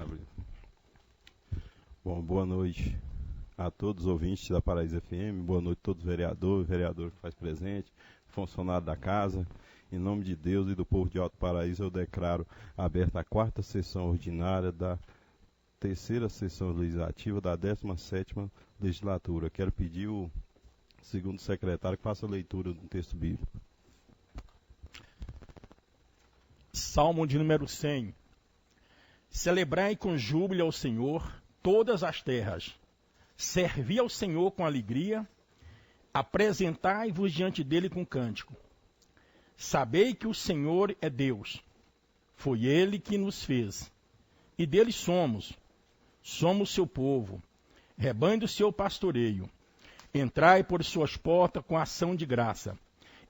Abriu. Bom, boa noite a todos os ouvintes da Paraíso FM, boa noite a todos os vereador que faz presente, funcionário da casa. Em nome de Deus e do povo de Alto Paraíso, eu declaro aberta a quarta sessão ordinária da terceira sessão legislativa da 17ª legislatura. Quero pedir o segundo secretário que faça a leitura do texto bíblico. Salmo de número 100. Celebrai com júbilo ao Senhor todas as terras. Servi ao Senhor com alegria. Apresentai-vos diante dele com cântico. Sabei que o Senhor é Deus. Foi ele que nos fez. E dele somos. Somos seu povo, rebanho do seu pastoreio. Entrai por suas portas com ação de graça,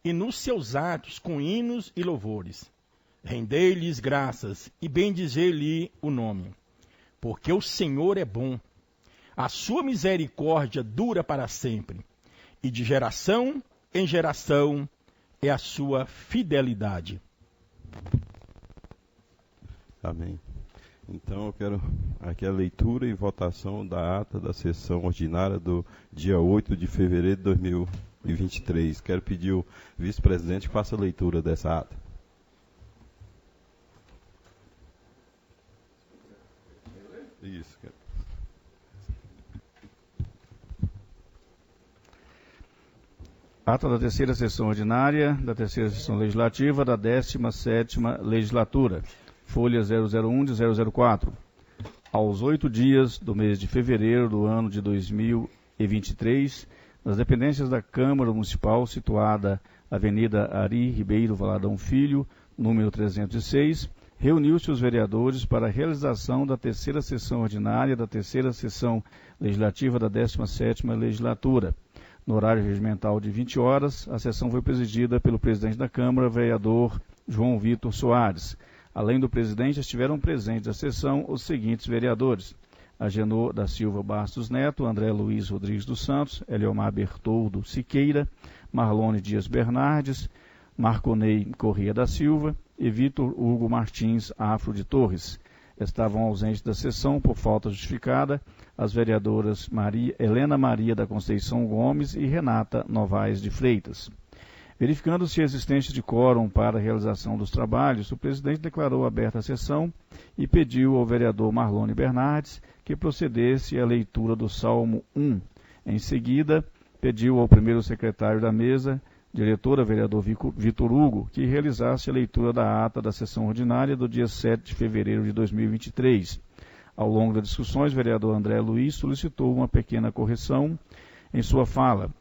e nos seus atos com hinos e louvores. Rendei-lhes graças e bendizei-lhe o nome. Porque o Senhor é bom, a sua misericórdia dura para sempre, e de geração em geração é a sua fidelidade. Amém. Então eu quero aqui a leitura e votação da ata da sessão ordinária do dia 8 de fevereiro de 2023. Quero pedir ao vice-presidente que faça a leitura dessa ata. Isso, cara. Ata da terceira sessão ordinária, da terceira sessão legislativa, da 17ª legislatura. Folha 001 de 004. Aos 8 dias do mês de fevereiro do ano de 2023, nas dependências da Câmara Municipal, situada Avenida Ari Ribeiro Valadão Filho, número 306, reuniu-se os vereadores para a realização da terceira sessão ordinária da terceira sessão legislativa da 17ª legislatura. No horário regimental de 20 horas, a sessão foi presidida pelo presidente da Câmara, vereador João Vitor Soares. Além do presidente, estiveram presentes à sessão os seguintes vereadores: Agenor da Silva Bastos Neto, André Luiz Rodrigues dos Santos, Eliomar Bertoldo Siqueira, Marlone Dias Bernardes, Marconei Corrêa da Silva e Vitor Hugo Martins Afro de Torres. Estavam ausentes da sessão, por falta justificada, as vereadoras Helena Maria da Conceição Gomes e Renata Novaes de Freitas. Verificando-se a existência de quórum para a realização dos trabalhos, o presidente declarou aberta a sessão e pediu ao vereador Marlone Bernardes que procedesse à leitura do Salmo 1. Em seguida, pediu ao primeiro secretário da mesa, diretora vereador Vitor Hugo, que realizasse a leitura da ata da sessão ordinária do dia 7 de fevereiro de 2023. Ao longo das discussões, o vereador André Luiz solicitou uma pequena correção em sua fala.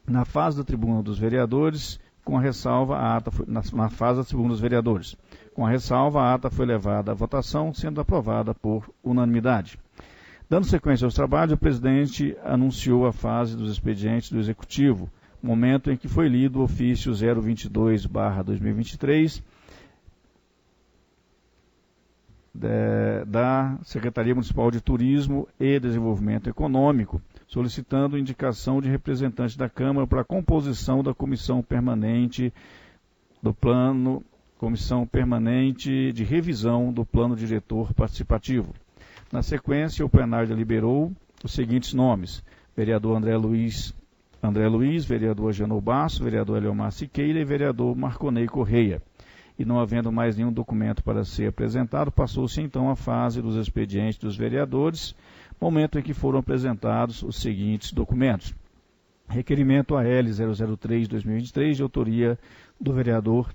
Na fase da tribuna dos vereadores, com a ressalva, a ata foi, na fase da tribuna dos vereadores, com a ressalva, a ata foi levada à votação, sendo aprovada por unanimidade. Dando sequência aos trabalhos, o presidente anunciou a fase dos expedientes do Executivo, momento em que foi lido o ofício 022/2023 da Secretaria Municipal de Turismo e Desenvolvimento Econômico, solicitando indicação de representantes da Câmara para a composição da Comissão Permanente de Revisão do Plano Diretor Participativo. Na sequência, o plenário deliberou os seguintes nomes: vereador André Luiz, vereador Agenor Basso, vereador Eliomar Siqueira e vereador Marconei Corrêa. E não havendo mais nenhum documento para ser apresentado, passou-se então a fase dos expedientes dos vereadores, momento em que foram apresentados os seguintes documentos: requerimento AL 003/2023, de autoria do vereador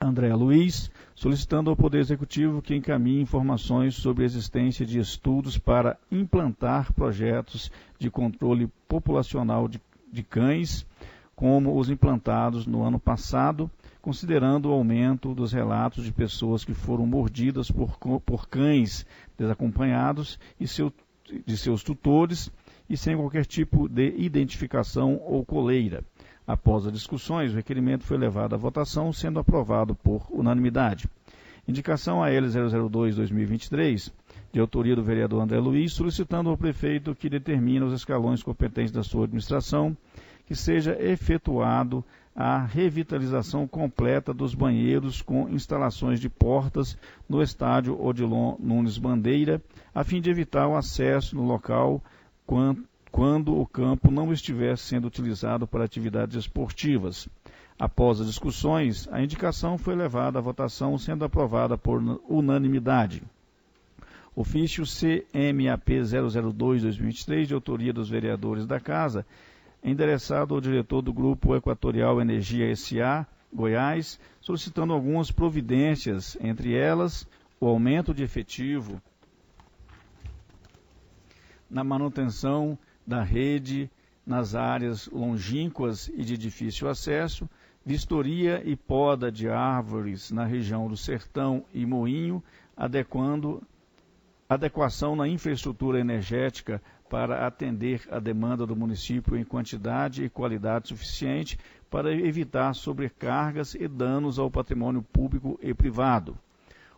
André Luiz, solicitando ao Poder Executivo que encaminhe informações sobre a existência de estudos para implantar projetos de controle populacional de cães, como os implantados no ano passado, considerando o aumento dos relatos de pessoas que foram mordidas por cães desacompanhados e de seus tutores e sem qualquer tipo de identificação ou coleira. Após as discussões, o requerimento foi levado à votação, sendo aprovado por unanimidade. Indicação AL 002/2023, de autoria do vereador André Luiz, solicitando ao prefeito que determine os escalões competentes da sua administração que seja efetuado a revitalização completa dos banheiros com instalações de portas no estádio Odilon Nunes Bandeira, a fim de evitar o acesso no local quando o campo não estiver sendo utilizado para atividades esportivas. Após as discussões, a indicação foi levada à votação, sendo aprovada por unanimidade. Ofício CMAP 002-2023, de autoria dos vereadores da Casa, endereçado ao diretor do Grupo Equatorial Energia S.A., Goiás, solicitando algumas providências, entre elas o aumento de efetivo na manutenção da rede nas áreas longínquas e de difícil acesso, vistoria e poda de árvores na região do Sertão e Moinho, adequação na infraestrutura energética para atender a demanda do município em quantidade e qualidade suficiente para evitar sobrecargas e danos ao patrimônio público e privado.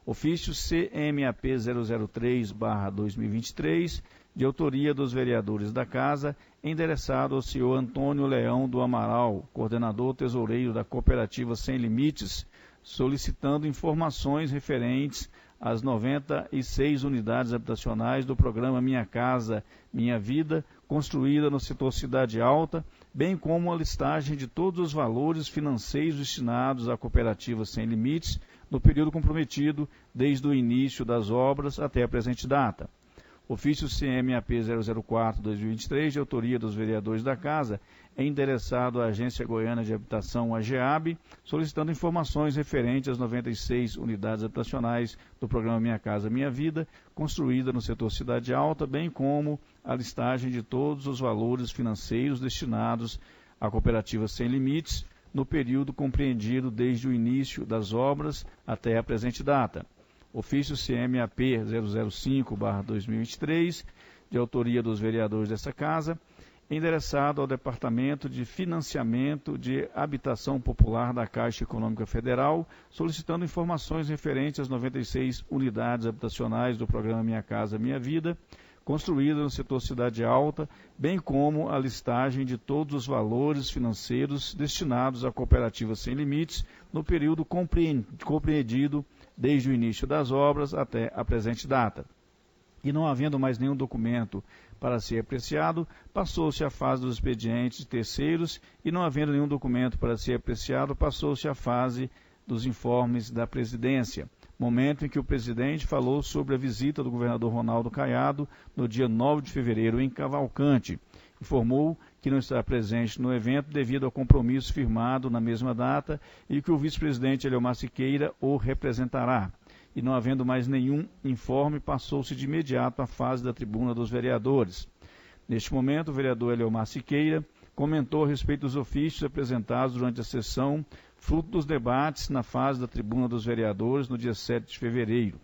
Ofício CMAP 003/2023, de autoria dos vereadores da Casa, endereçado ao senhor Antônio Leão do Amaral, coordenador tesoureiro da Cooperativa Sem Limites, solicitando informações referentes às 96 unidades habitacionais do programa Minha Casa, Minha Vida, construída no setor Cidade Alta, bem como a listagem de todos os valores financeiros destinados à Cooperativa Sem Limites no período comprometido desde o início das obras até a presente data. Ofício CMAP 004-2023, de autoria dos vereadores da Casa, é endereçado à Agência Goiana de Habitação, AGEAB, solicitando informações referentes às 96 unidades habitacionais do programa Minha Casa Minha Vida, construída no setor Cidade Alta, bem como a listagem de todos os valores financeiros destinados à Cooperativa Sem Limites, no período compreendido desde o início das obras até a presente data. Ofício CMAP 005/2023, de autoria dos vereadores dessa Casa, endereçado ao Departamento de Financiamento de Habitação Popular da Caixa Econômica Federal, solicitando informações referentes às 96 unidades habitacionais do programa Minha Casa Minha Vida, construída no setor Cidade Alta, bem como a listagem de todos os valores financeiros destinados à Cooperativa Sem Limites no período compreendido desde o início das obras até a presente data. E não havendo mais nenhum documento para ser apreciado, passou-se à fase dos expedientes de terceiros e não havendo nenhum documento para ser apreciado, passou-se à fase dos informes da presidência, momento em que o presidente falou sobre a visita do governador Ronaldo Caiado no dia 9 de fevereiro em Cavalcante. Informou que não estará presente no evento devido ao compromisso firmado na mesma data e que o vice-presidente Eliomar Siqueira o representará. E não havendo mais nenhum informe, passou-se de imediato à fase da tribuna dos vereadores. Neste momento, o vereador Eliomar Siqueira comentou a respeito dos ofícios apresentados durante a sessão, fruto dos debates na fase da tribuna dos vereadores no dia 7 de fevereiro,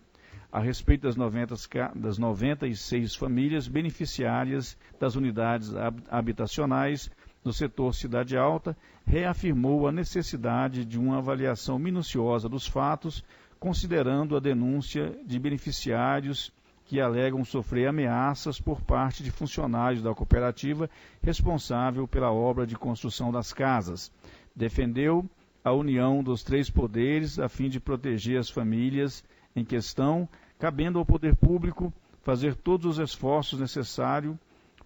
a respeito das 96 famílias beneficiárias das unidades habitacionais no setor Cidade Alta, reafirmou a necessidade de uma avaliação minuciosa dos fatos, considerando a denúncia de beneficiários que alegam sofrer ameaças por parte de funcionários da cooperativa responsável pela obra de construção das casas. Defendeu a união dos três poderes a fim de proteger as famílias em questão, cabendo ao poder público fazer todos os esforços necessários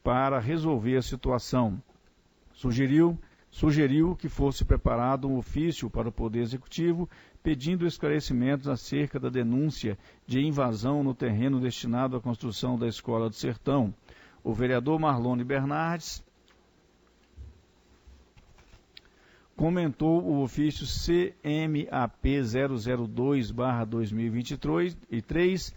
para resolver a situação. Sugeriu que fosse preparado um ofício para o Poder Executivo pedindo esclarecimentos acerca da denúncia de invasão no terreno destinado à construção da Escola do Sertão. O vereador Marlone Bernardes comentou o ofício CMAP 002/2023,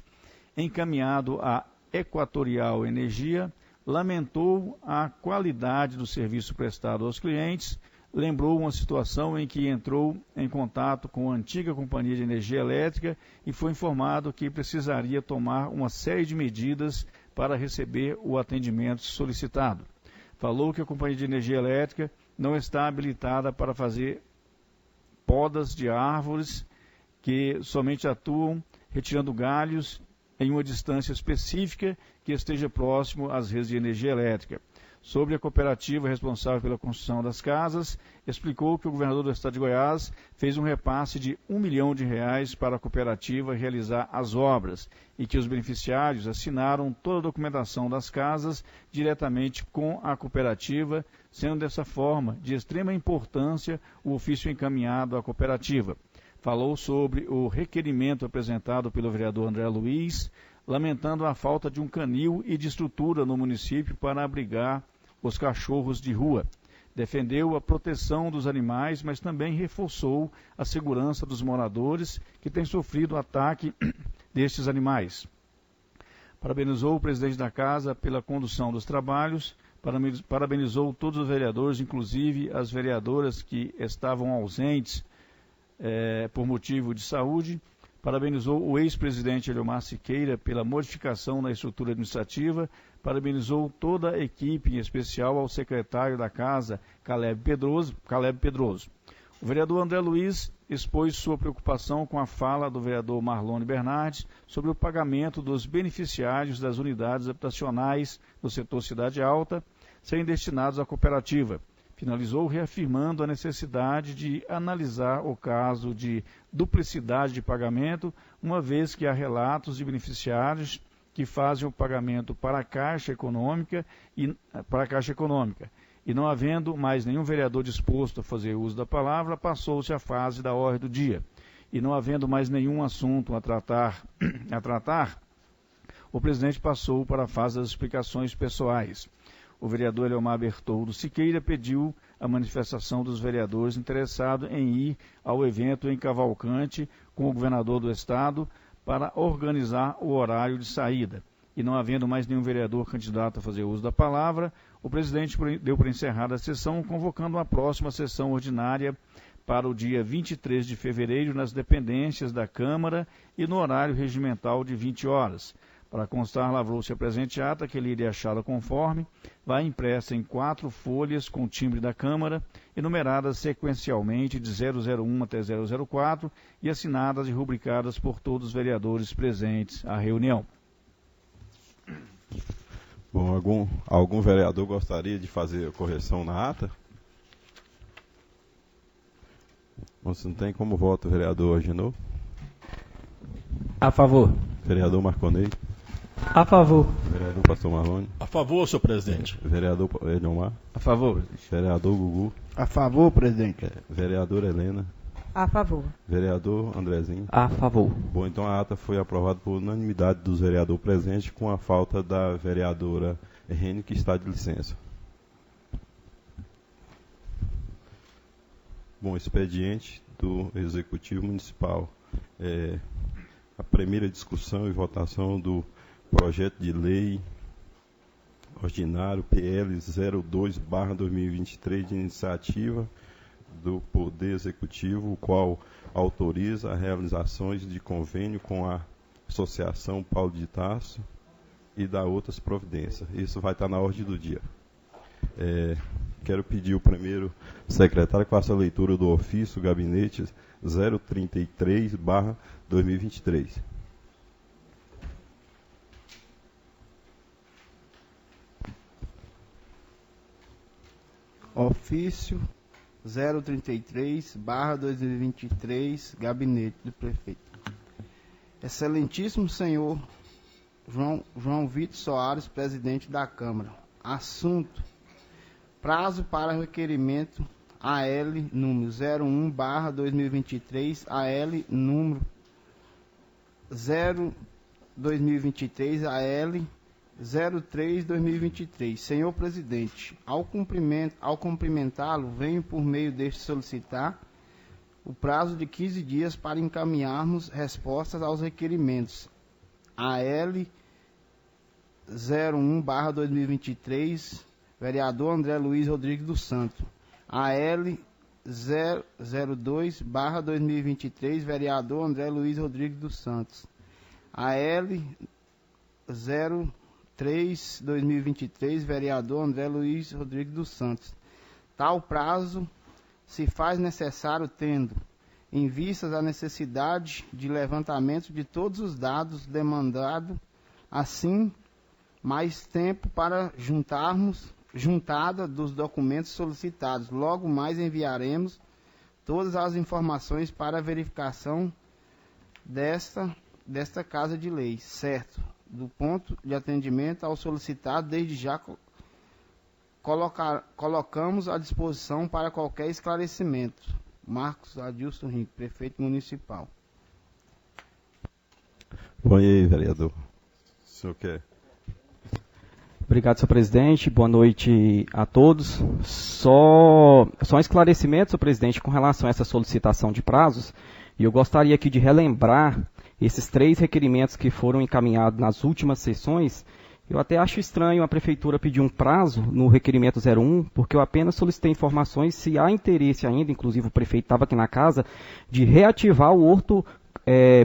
encaminhado à Equatorial Energia, lamentou a qualidade do serviço prestado aos clientes, lembrou uma situação em que entrou em contato com a antiga companhia de energia elétrica e foi informado que precisaria tomar uma série de medidas para receber o atendimento solicitado. Falou que a companhia de energia elétrica não está habilitada para fazer podas de árvores, que somente atuam retirando galhos em uma distância específica que esteja próximo às redes de energia elétrica. sobre a cooperativa responsável pela construção das casas, explicou que o governador do estado de Goiás fez um repasse de R$1 milhão para a cooperativa realizar as obras e que os beneficiários assinaram toda a documentação das casas diretamente com a cooperativa, sendo dessa forma de extrema importância o ofício encaminhado à cooperativa. Falou sobre o requerimento apresentado pelo vereador André Luiz, lamentando a falta de um canil e de estrutura no município para abrigar os cachorros de rua. Defendeu a proteção dos animais, mas também reforçou a segurança dos moradores que têm sofrido o ataque destes animais. Parabenizou o presidente da casa pela condução dos trabalhos, parabenizou todos os vereadores, inclusive as vereadoras que estavam ausentes por motivo de saúde. Parabenizou o ex-presidente Eliomar Siqueira pela modificação na estrutura administrativa, parabenizou toda a equipe, em especial ao secretário da Casa, Caleb Pedroso. O vereador André Luiz expôs sua preocupação com a fala do vereador Marlone Bernardes sobre o pagamento dos beneficiários das unidades habitacionais do setor Cidade Alta serem destinados à cooperativa. Finalizou reafirmando a necessidade de analisar o caso de duplicidade de pagamento, uma vez que há relatos de beneficiários que fazem o pagamento para a Caixa Econômica e não havendo mais nenhum vereador disposto a fazer uso da palavra, passou-se a fase da ordem do dia. E não havendo mais nenhum assunto a tratar, o presidente passou para a fase das explicações pessoais. O vereador Eliomar Bertoldo Siqueira pediu a manifestação dos vereadores interessados em ir ao evento em Cavalcante com o governador do estado para organizar o horário de saída. E não havendo mais nenhum vereador candidato a fazer uso da palavra, o presidente deu por encerrada a sessão, convocando uma próxima sessão ordinária para o dia 23 de fevereiro nas dependências da Câmara e no horário regimental de 20 horas. Para constar, lavrou-se a presente ata, que ele iria achá-la conforme, vai impressa em 4 folhas com timbre da Câmara e numeradas sequencialmente de 001 até 004 e assinadas e rubricadas por todos os vereadores presentes à reunião. Bom, algum vereador gostaria de fazer a correção na ata? Você não tem como voto o vereador Agenor? A favor. Vereador Marconei? A favor. Vereador Pastor Marlone? A favor, senhor presidente. Vereador Eliomar? A favor, presidente. Vereador Gugu? A favor, presidente. Vereadora Helena? A favor. Vereador Andrezinho? A favor. Bom, então a ata foi aprovada por unanimidade dos vereadores presentes, com a falta da vereadora Rene, que está de licença. Bom, expediente do Executivo Municipal. A primeira discussão e votação do projeto de lei ordinário PL 02/2023 de iniciativa do Poder Executivo, o qual autoriza as realizações de convênio com a Associação Paulo de Tarso e dá outras providências. Isso vai estar na ordem do dia. Quero pedir o primeiro secretário que faça a leitura do ofício gabinete 033/2023. Ofício 033/2023, gabinete do prefeito. Excelentíssimo senhor João Vitor Soares, presidente da Câmara. Assunto: prazo para requerimento AL número 01/2023, AL número 0/2023, AL 03/2023. Senhor presidente, ao cumprimentá-lo, venho por meio deste solicitar o prazo de 15 dias para encaminharmos respostas aos requerimentos AL 01/2023, vereador André Luiz Rodrigues dos Santos. AL 002/2023, vereador André Luiz Rodrigues dos Santos. AL 03/2023, vereador André Luiz Rodrigues dos Santos. Tal prazo se faz necessário tendo em vistas a necessidade de levantamento de todos os dados demandados, assim mais tempo para juntada dos documentos solicitados. Logo mais enviaremos todas as informações para a verificação desta Casa de Lei, certo? Do ponto de atendimento ao solicitado, desde já colocamos à disposição para qualquer esclarecimento. Marcos Adilson Rico, prefeito municipal. Bom, e aí, vereador? O senhor quer? Obrigado, senhor presidente. Boa noite a todos. Só um esclarecimento, senhor presidente, com relação a essa solicitação de prazos. E eu gostaria aqui de relembrar esses 3 requerimentos que foram encaminhados nas últimas sessões. Eu até acho estranho a prefeitura pedir um prazo no requerimento 01, porque eu apenas solicitei informações se há interesse ainda, inclusive o prefeito estava aqui na casa, de reativar o horto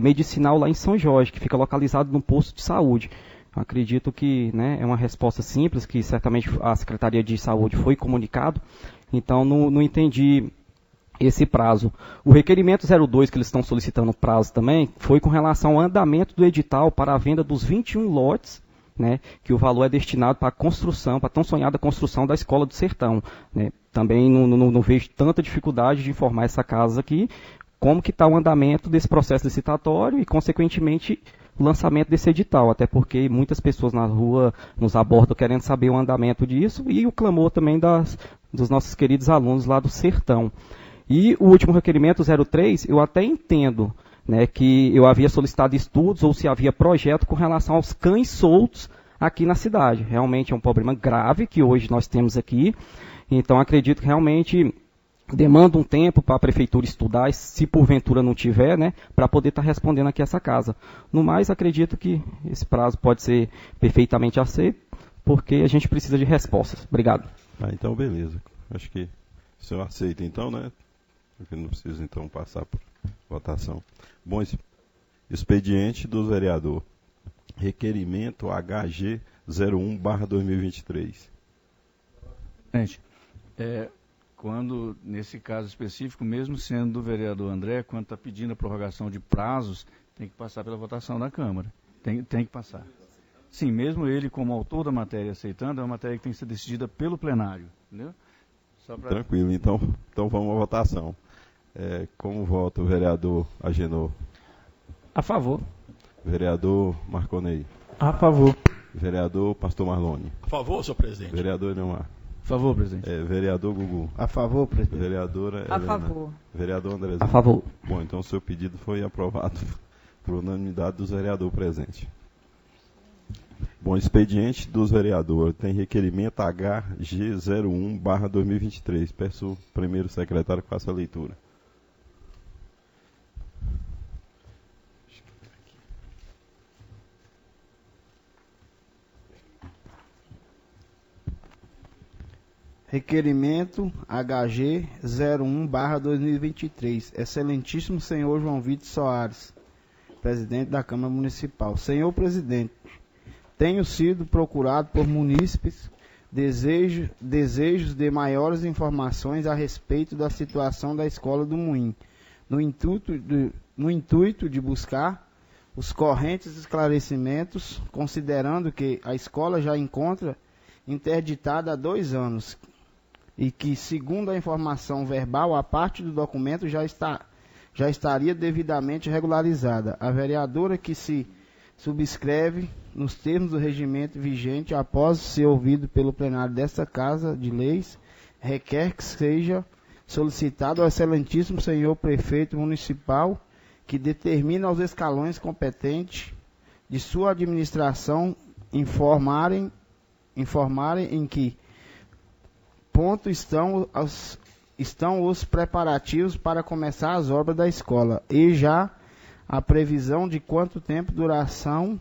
medicinal lá em São Jorge, que fica localizado num posto de saúde. Eu acredito que, né, é uma resposta simples, que certamente a Secretaria de Saúde foi comunicado, então não entendi esse prazo. O requerimento 02, que eles estão solicitando prazo também, foi com relação ao andamento do edital para a venda dos 21 lotes, né, que o valor é destinado para a construção, para a tão sonhada construção da Escola do Sertão. Né. Também não vejo tanta dificuldade de informar essa casa aqui, como que está o andamento desse processo licitatório e, consequentemente, o lançamento desse edital, até porque muitas pessoas na rua nos abordam querendo saber o andamento disso e o clamor também dos nossos queridos alunos lá do Sertão. E o último requerimento, 03, eu até entendo, né, que eu havia solicitado estudos ou se havia projeto com relação aos cães soltos aqui na cidade. Realmente é um problema grave que hoje nós temos aqui, então acredito que realmente demanda um tempo para a prefeitura estudar, se porventura não tiver, né, para poder estar respondendo aqui essa casa. No mais, acredito que esse prazo pode ser perfeitamente aceito, porque a gente precisa de respostas. Obrigado. Então, beleza. Acho que o senhor aceita, então, né? Porque não precisa, então, passar por votação. Bom, expediente do vereador. Requerimento HG 01/2023. Gente, quando, nesse caso específico, mesmo sendo do vereador André, quando está pedindo a prorrogação de prazos, tem que passar pela votação da Câmara. Tem que passar. Sim, mesmo ele, como autor da matéria, aceitando, é uma matéria que tem que ser decidida pelo plenário. Entendeu? Tranquilo, então vamos à votação. Como vota o vereador Agenor? A favor. Vereador Marconei? A favor. Vereador Pastor Marlone? A favor, senhor presidente. Vereador Neumar? A favor, presidente. Vereador Gugu? A favor, presidente. Vereadora Helena? A favor. Vereador Andrezinho? A favor. Bom, então o seu pedido foi aprovado por unanimidade dos vereadores presentes. Bom, expediente dos vereadores. Tem requerimento HG 01/2023. Peço o primeiro secretário que faça a leitura. Requerimento HG 01/2023. Excelentíssimo senhor João Vitor Soares, presidente da Câmara Municipal. Senhor presidente, tenho sido procurado por munícipes desejos de maiores informações a respeito da situação da Escola do Moinho, no intuito de buscar os correntes esclarecimentos, considerando que a escola já encontra interditada há 2 anos e que, segundo a informação verbal, a parte do documento já estaria devidamente regularizada. A vereadora que se subscreve nos termos do regimento vigente, após ser ouvido pelo plenário desta Casa de Leis, requer que seja solicitado ao excelentíssimo senhor prefeito municipal que determine aos escalões competentes de sua administração informarem em que ponto estão os preparativos para começar as obras da escola e já a previsão de quanto tempo duração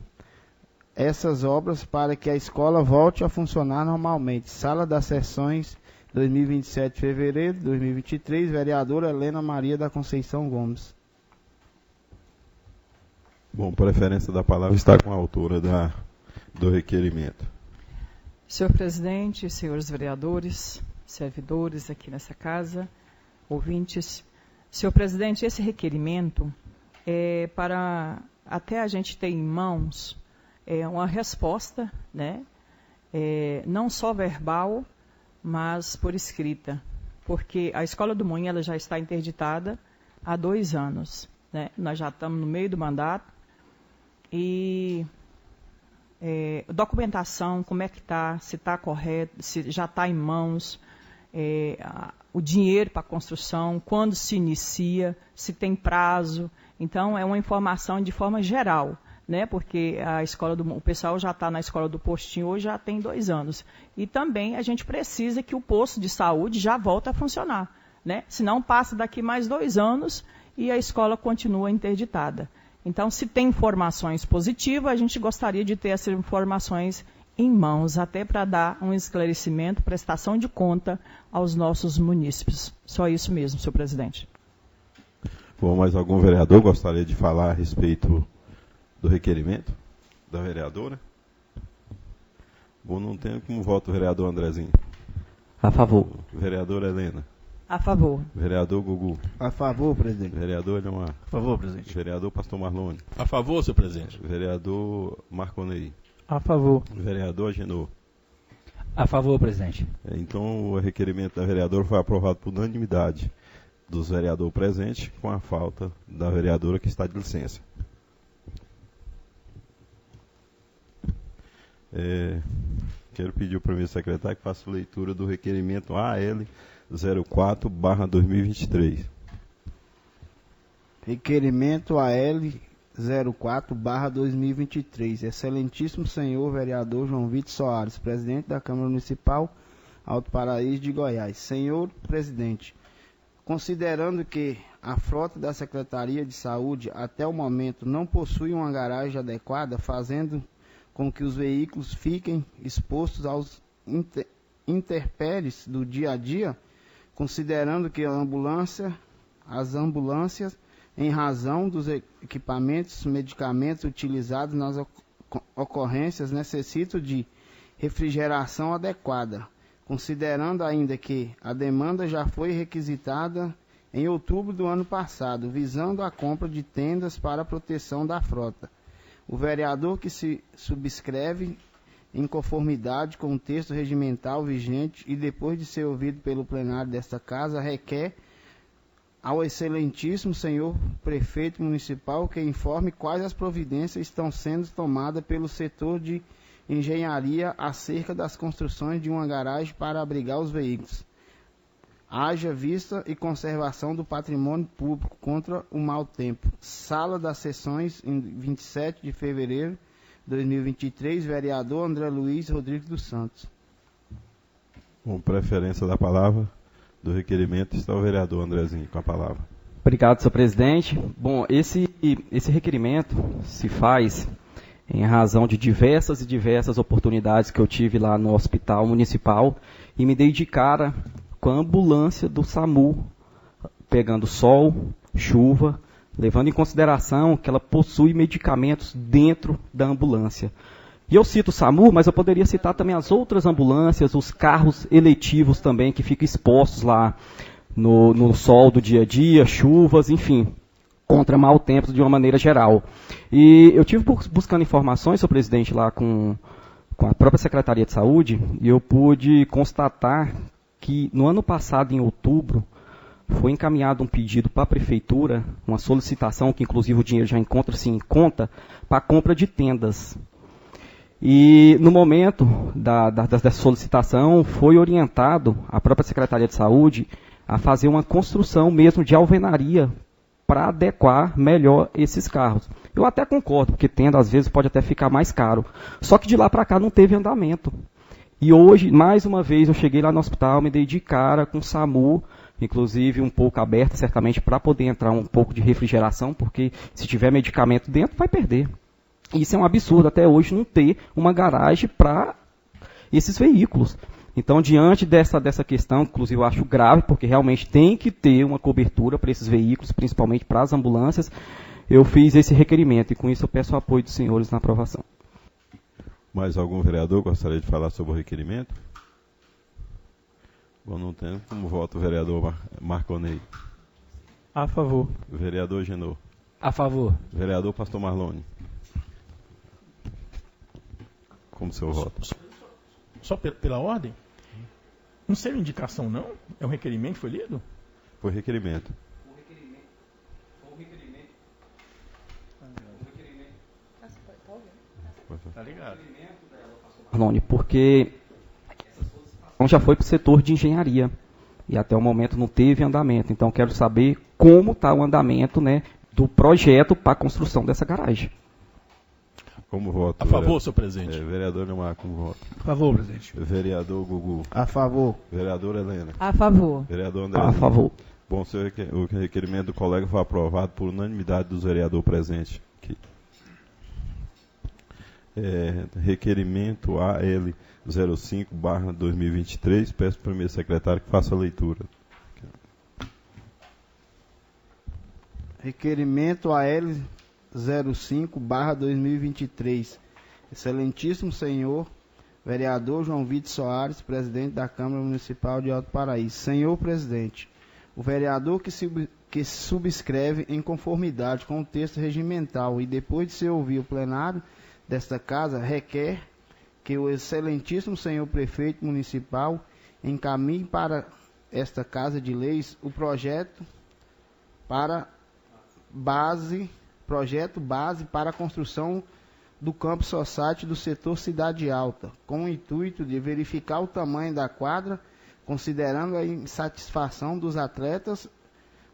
essas obras para que a escola volte a funcionar normalmente. Sala das Sessões, 2027 de fevereiro de 2023, vereadora Helena Maria da Conceição Gomes. Bom, preferência da palavra está com a autora do requerimento. Senhor presidente, senhores vereadores, servidores aqui nessa casa, ouvintes. Senhor presidente, esse requerimento é para até a gente ter em mãos uma resposta, né? Não só verbal, mas por escrita, porque a Escola do Moinho ela já está interditada há 2 anos, né? Nós já estamos no meio do mandato e documentação, como é que está, se está correto, se já está em mãos, o dinheiro para a construção, quando se inicia, se tem prazo. Então, é uma informação de forma geral, né? Porque o pessoal já está na Escola do Postinho hoje já tem 2 anos. E também a gente precisa que o posto de saúde já volte a funcionar, né? Senão passa daqui mais 2 anos e a escola continua interditada. Então, se tem informações positivas, a gente gostaria de ter essas informações em mãos, até para dar um esclarecimento, prestação de conta aos nossos munícipes. Só isso mesmo, senhor presidente. Bom, mais algum vereador gostaria de falar a respeito do requerimento da vereadora? Bom, não tenho como voto o vereador Andrezinho. A favor. Vereadora Helena. A favor. Vereador Gugu. A favor, presidente. Vereador Eliomar. A favor, presidente. Vereador Pastor Marlone. A favor, senhor presidente. Vereador Marconei. A favor. Vereador Agenor. A favor, presidente. Então, o requerimento da vereadora foi aprovado por unanimidade dos vereadores presentes, com a falta da vereadora que está de licença. Quero pedir ao primeiro secretário que faça leitura do requerimento AL 04/2023. Requerimento AL 04/2023. Excelentíssimo senhor vereador João Vitor Soares, presidente da Câmara Municipal Alto Paraíso de Goiás. Senhor presidente, considerando que a frota da Secretaria de Saúde até o momento não possui uma garagem adequada, fazendo com que os veículos fiquem expostos aos intempéries do dia a dia, considerando que as ambulâncias, em razão dos equipamentos, medicamentos utilizados nas ocorrências, necessitam de refrigeração adequada, considerando ainda que a demanda já foi requisitada em outubro do ano passado, visando a compra de tendas para a proteção da frota. O vereador que se subscreve em conformidade com o texto regimental vigente e depois de ser ouvido pelo plenário desta casa, requer ao excelentíssimo senhor prefeito municipal que informe quais as providências estão sendo tomadas pelo setor de engenharia acerca das construções de uma garagem para abrigar os veículos. Haja vista e conservação do patrimônio público contra o mau tempo. Sala das sessões, em 27 de fevereiro de 2023, vereador André Luiz Rodrigues dos Santos. Com preferência da palavra do requerimento está o vereador Andrezinho com a palavra. Obrigado, senhor presidente. Bom, esse requerimento se faz em razão de diversas oportunidades que eu tive lá no hospital municipal e me dei de cara com a ambulância do SAMU, pegando sol, chuva, levando em consideração que ela possui medicamentos dentro da ambulância. E eu cito o SAMU, mas eu poderia citar também as outras ambulâncias, os carros eletivos também, que ficam expostos lá no sol do dia a dia, chuvas, enfim, contra mau tempo de uma maneira geral. E eu tive buscando informações, senhor presidente, lá com a própria Secretaria de Saúde, e eu pude constatar que no ano passado, em outubro, foi encaminhado um pedido para a Prefeitura, uma solicitação, que inclusive o dinheiro já encontra-se em conta, para a compra de tendas. E no momento dessa solicitação, foi orientado a própria Secretaria de Saúde a fazer uma construção mesmo de alvenaria para adequar melhor esses carros. Eu até concordo, porque tenda às vezes pode até ficar mais caro. Só que de lá para cá não teve andamento. E hoje, mais uma vez, eu cheguei lá no hospital, me dei de cara com o SAMU, inclusive um pouco aberto, certamente, para poder entrar um pouco de refrigeração, porque se tiver medicamento dentro, vai perder. Isso é um absurdo, até hoje, não ter uma garagem para esses veículos. Então, diante dessa questão, inclusive eu acho grave, porque realmente tem que ter uma cobertura para esses veículos, principalmente para as ambulâncias, eu fiz esse requerimento e com isso eu peço o apoio dos senhores na aprovação. Mais algum vereador gostaria de falar sobre o requerimento? Bom, não tem como voto o vereador Marconei. A favor. Vereador Genô. A favor. Vereador Pastor Marlone. Como seu voto? Só pela ordem? Não seria indicação, não? É um requerimento que foi lido? Por requerimento. Tá ligado? Marlone, porque essa solicitação já foi para o setor de engenharia e até o momento não teve andamento. Então quero saber como está o andamento, né, do projeto para a construção dessa garagem. Como voto? A favor, senhor presidente. Vereador Neumar, como voto? A favor, presidente. Vereador Gugu. A favor. Vereador Helena. A favor. Vereador André. A favor. Bom, o requerimento do colega foi aprovado por unanimidade dos vereadores presentes. Aqui. Requerimento AL 05/2023. Peço ao primeiro secretário que faça a leitura. Requerimento AL 05/2023. Excelentíssimo senhor vereador João Vitor Soares, presidente da Câmara Municipal de Alto Paraíso. Senhor presidente, o vereador que subscreve em conformidade com o texto regimental e depois de se ouvir o plenário desta casa, requer que o excelentíssimo senhor prefeito municipal encaminhe para esta Casa de Leis o projeto base para a construção do Campo Society do setor Cidade Alta, com o intuito de verificar o tamanho da quadra, considerando a insatisfação dos atletas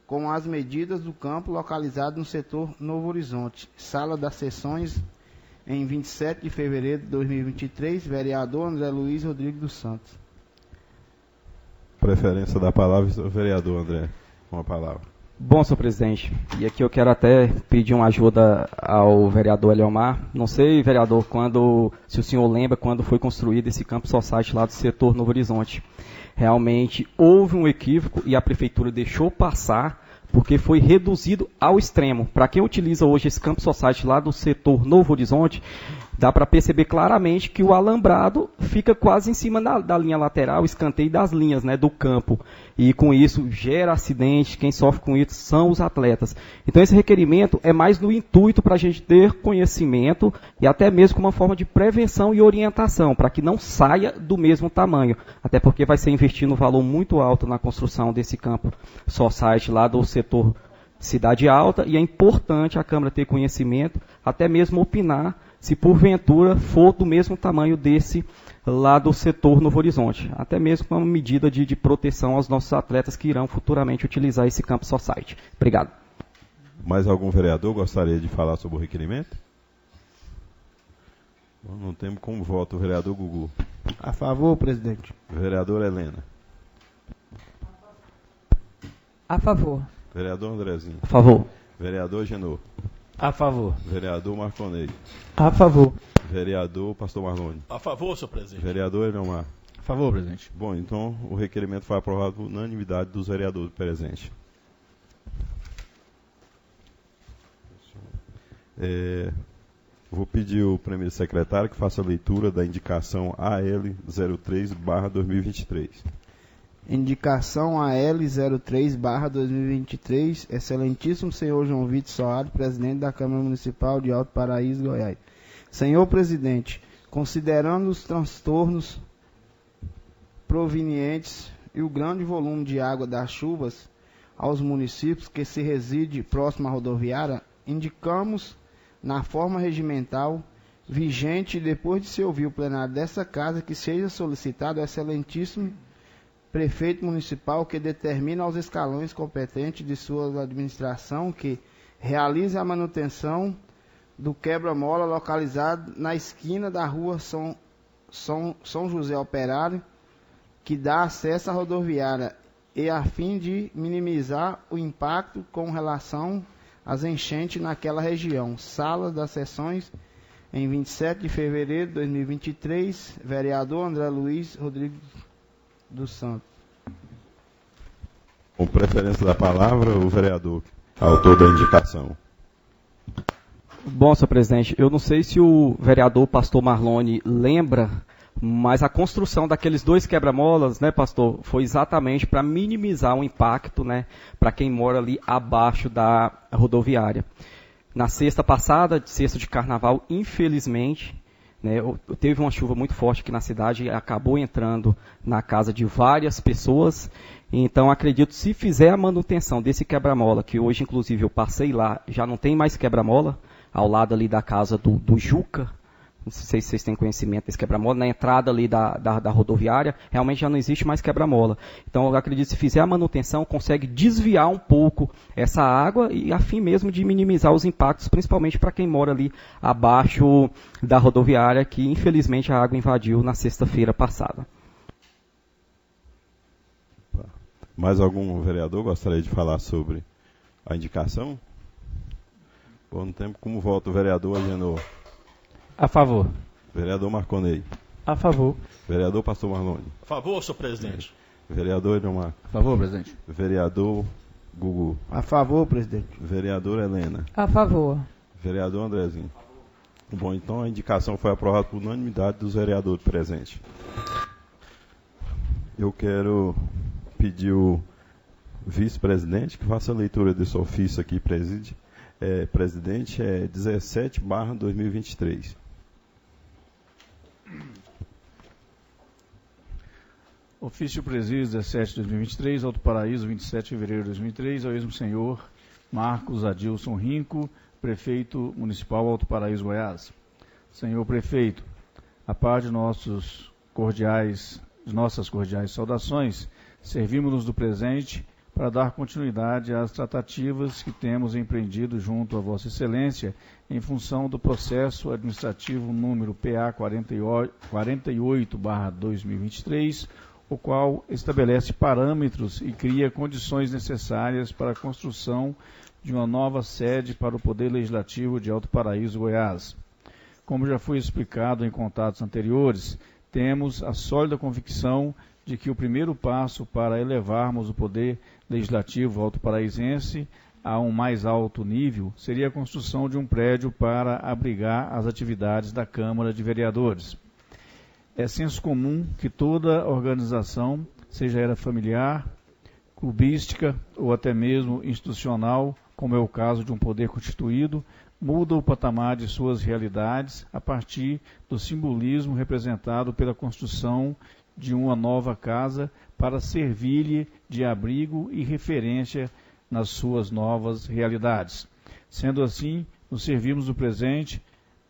com as medidas do campo localizado no setor Novo Horizonte. Sala das Sessões, em 27 de fevereiro de 2023, vereador André Luiz Rodrigues dos Santos. Preferência da palavra, vereador André, com a palavra. Bom, senhor presidente, e aqui eu quero até pedir uma ajuda ao vereador Eliomar. Não sei, vereador, se o senhor lembra quando foi construído esse Campo Society lá do setor Novo Horizonte. Realmente houve um equívoco e a prefeitura deixou passar porque foi reduzido ao extremo. Para quem utiliza hoje esse Campo Society lá do setor Novo Horizonte, dá para perceber claramente que o alambrado fica quase em cima da linha lateral, escanteio das linhas, né, do campo. E com isso gera acidente, quem sofre com isso são os atletas. Então esse requerimento é mais no intuito para a gente ter conhecimento e até mesmo como uma forma de prevenção e orientação, para que não saia do mesmo tamanho. Até porque vai ser investido um valor muito alto na construção desse campo society lá do setor Cidade Alta, e é importante a Câmara ter conhecimento, até mesmo opinar, se porventura for do mesmo tamanho desse lá do setor Novo Horizonte, até mesmo como medida de proteção aos nossos atletas que irão futuramente utilizar esse Campo Society. Obrigado. Mais algum vereador gostaria de falar sobre o requerimento? Bom, não temos como voto o vereador Gugu. A favor, presidente. Vereador Helena. A favor. Vereador Andrezinho. A favor. Vereador Genô. A favor. Vereador Marconei. A favor. Vereador Pastor Marlone. A favor, senhor presidente. Vereador Eliomar. A favor, presidente. Bom, então o requerimento foi aprovado por unanimidade dos vereadores presentes. Vou pedir ao primeiro secretário que faça a leitura da indicação AL 03/2023. Indicação AL 03/2023, excelentíssimo senhor João Vitor Soares, presidente da Câmara Municipal de Alto Paraíso, Goiás. Senhor presidente, considerando os transtornos provenientes e o grande volume de água das chuvas aos municípios que se reside próximo à rodoviária, indicamos na forma regimental vigente, depois de se ouvir o plenário dessa casa, que seja solicitado ao excelentíssimo prefeito municipal que determina aos escalões competentes de sua administração que realize a manutenção do quebra-mola localizado na esquina da rua São José Operário, que dá acesso à rodoviária, e a fim de minimizar o impacto com relação às enchentes naquela região. Sala das Sessões, em 27 de fevereiro de 2023, vereador André Luiz Rodrigues dos Santos. Com preferência da palavra, o vereador, autor da indicação. Bom, senhor presidente, eu não sei se o vereador Pastor Marlone lembra, mas a construção daqueles dois quebra-molas, né, pastor, foi exatamente para minimizar o impacto, né, para quem mora ali abaixo da rodoviária. Na sexta passada, sexta de carnaval, infelizmente, né? Teve uma chuva muito forte aqui na cidade e acabou entrando na casa de várias pessoas. Então, acredito, se fizer a manutenção desse quebra-mola, que hoje, inclusive, eu passei lá, já não tem mais quebra-mola, ao lado ali da casa do Juca, não sei se vocês têm conhecimento desse quebra-mola, na entrada ali da rodoviária, realmente já não existe mais quebra-mola. Então, eu acredito que se fizer a manutenção, consegue desviar um pouco essa água e a fim mesmo de minimizar os impactos, principalmente para quem mora ali abaixo da rodoviária, que infelizmente a água invadiu na sexta-feira passada. Mais algum vereador gostaria de falar sobre a indicação? Bom, no tempo, como vota o vereador Agenor? A favor. Vereador Marconei. A favor. Vereador Pastor Marlone. A favor, senhor presidente. Vereador Edomar. A favor, presidente. Vereador Gugu. A favor, presidente. Vereadora Helena. A favor. Vereador Andrezinho. Bom, então a indicação foi aprovada por unanimidade dos vereadores presentes. Eu quero pedir o vice-presidente que faça a leitura desse ofício aqui, presidente, 17/2023. Ofício Presídio 17 de 2023, Alto Paraíso, 27 de fevereiro de 2003, ao mesmo senhor Marcos Adilson Rinco, prefeito municipal Alto Paraíso, Goiás. Senhor prefeito, a par de nossas cordiais saudações, servimos-nos do presente para dar continuidade às tratativas que temos empreendido junto a Vossa Excelência em função do processo administrativo número PA 48/2023, o qual estabelece parâmetros e cria condições necessárias para a construção de uma nova sede para o Poder Legislativo de Alto Paraíso, Goiás. Como já foi explicado em contatos anteriores, temos a sólida convicção de que o primeiro passo para elevarmos o Poder Legislativo alto-paraísense a um mais alto nível seria a construção de um prédio para abrigar as atividades da Câmara de Vereadores. É senso comum que toda organização, seja ela familiar, clubística ou até mesmo institucional, como é o caso de um poder constituído, muda o patamar de suas realidades a partir do simbolismo representado pela construção de uma nova casa para servir-lhe de abrigo e referência nas suas novas realidades. Sendo assim, nos servimos do presente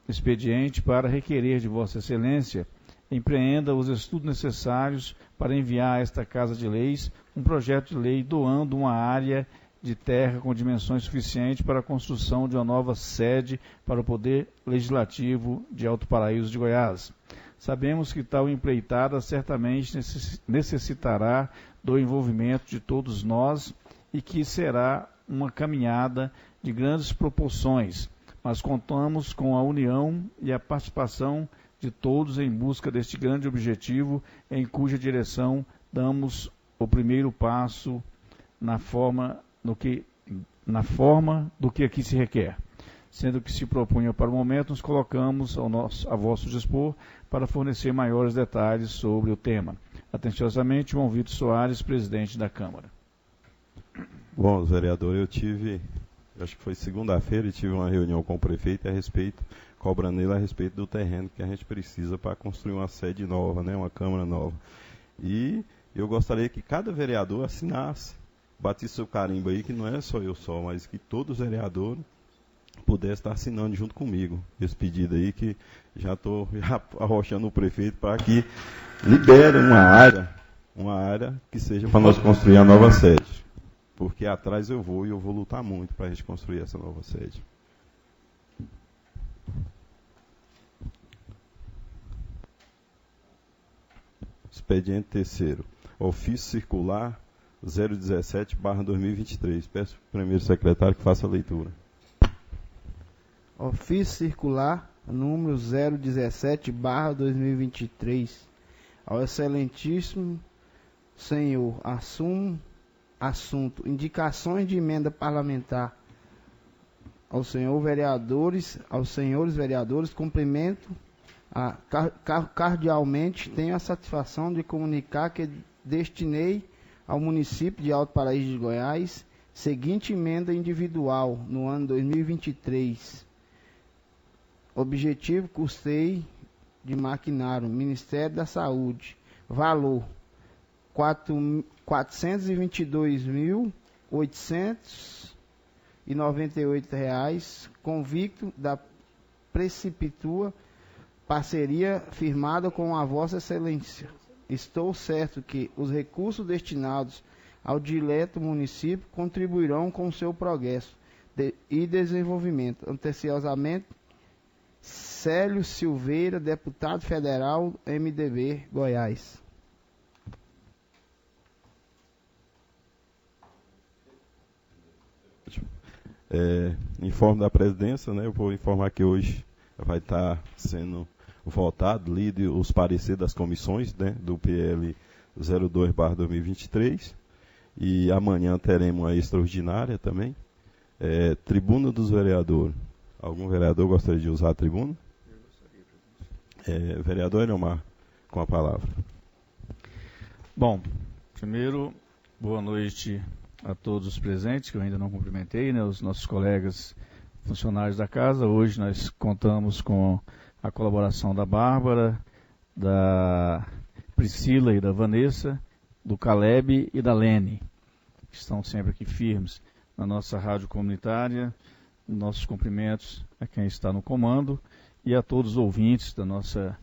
expediente para requerer de Vossa Excelência empreenda os estudos necessários para enviar a esta Casa de Leis um projeto de lei doando uma área de terra com dimensões suficientes para a construção de uma nova sede para o Poder Legislativo de Alto Paraíso de Goiás. Sabemos que tal empreitada certamente necessitará do envolvimento de todos nós e que será uma caminhada de grandes proporções, mas contamos com a união e a participação de todos em busca deste grande objetivo, em cuja direção damos o primeiro passo na forma do que aqui se requer. Sendo que se propunha para o momento, nos colocamos a vosso dispor para fornecer maiores detalhes sobre o tema. Atenciosamente, João Vitor Soares, presidente da Câmara. Bom, vereador, acho que foi segunda-feira, e tive uma reunião com o prefeito cobrando ele a respeito do terreno que a gente precisa para construir uma sede nova, né, uma Câmara nova. E eu gostaria que cada vereador assinasse, batisse seu carimbo aí, que não é só eu só, mas que todos os vereadores pudessem estar assinando junto comigo esse pedido aí, que já estou arrochando o prefeito para que libere uma área que seja para nós construir a nova sede. Porque atrás eu vou lutar muito para a gente construir essa nova sede. Expediente terceiro. Ofício circular 017/2023. Peço ao primeiro secretário que faça a leitura. Ofício circular número 017/2023. Ao excelentíssimo senhor, assunto, indicações de emenda parlamentar. Aos senhores vereadores, cumprimento cardialmente, tenho a satisfação de comunicar que destinei ao município de Alto Paraíso de Goiás seguinte emenda individual no ano 2023. Objetivo, custeio de maquinário, Ministério da Saúde, valor R$ 422.898, convicto da precipitua parceria firmada com a Vossa Excelência. Estou certo que os recursos destinados ao dileto município contribuirão com o seu progresso e desenvolvimento. Anteciosamente, Célio Silveira, deputado federal, MDB, Goiás. Informo da presidência, né? Eu vou informar que hoje vai estar sendo votado, lido os pareceres das comissões, né, do PL 02/2023, e amanhã teremos uma extraordinária também. Tribuna dos vereadores. Algum vereador gostaria de usar a tribuna? Vereador Elmar, com a palavra. Bom, primeiro, boa noite a todos os presentes, que eu ainda não cumprimentei, né, os nossos colegas funcionários da casa. Hoje nós contamos com a colaboração da Bárbara, da Priscila e da Vanessa, do Caleb e da Lene, que estão sempre aqui firmes na nossa rádio comunitária. Nossos cumprimentos a quem está no comando e a todos os ouvintes da nossa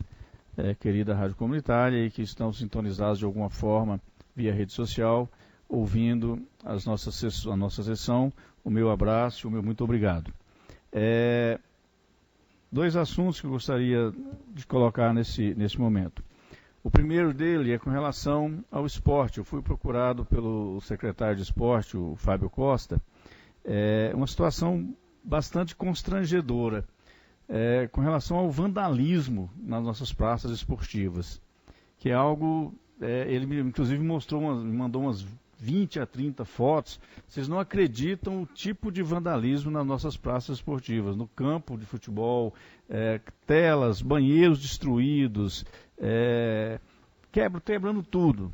querida rádio comunitária e que estão sintonizados de alguma forma via rede social, ouvindo a nossa sessão. O meu abraço e o meu muito obrigado. Dois assuntos que eu gostaria de colocar nesse momento. O primeiro dele é com relação ao esporte. Eu fui procurado pelo secretário de esporte, o Fábio Costa, uma situação bastante constrangedora com relação ao vandalismo nas nossas praças esportivas, que é algo, ele inclusive me mandou umas 20 a 30 fotos. Vocês não acreditam o tipo de vandalismo nas nossas praças esportivas, no campo de futebol, telas, banheiros destruídos, quebrando tudo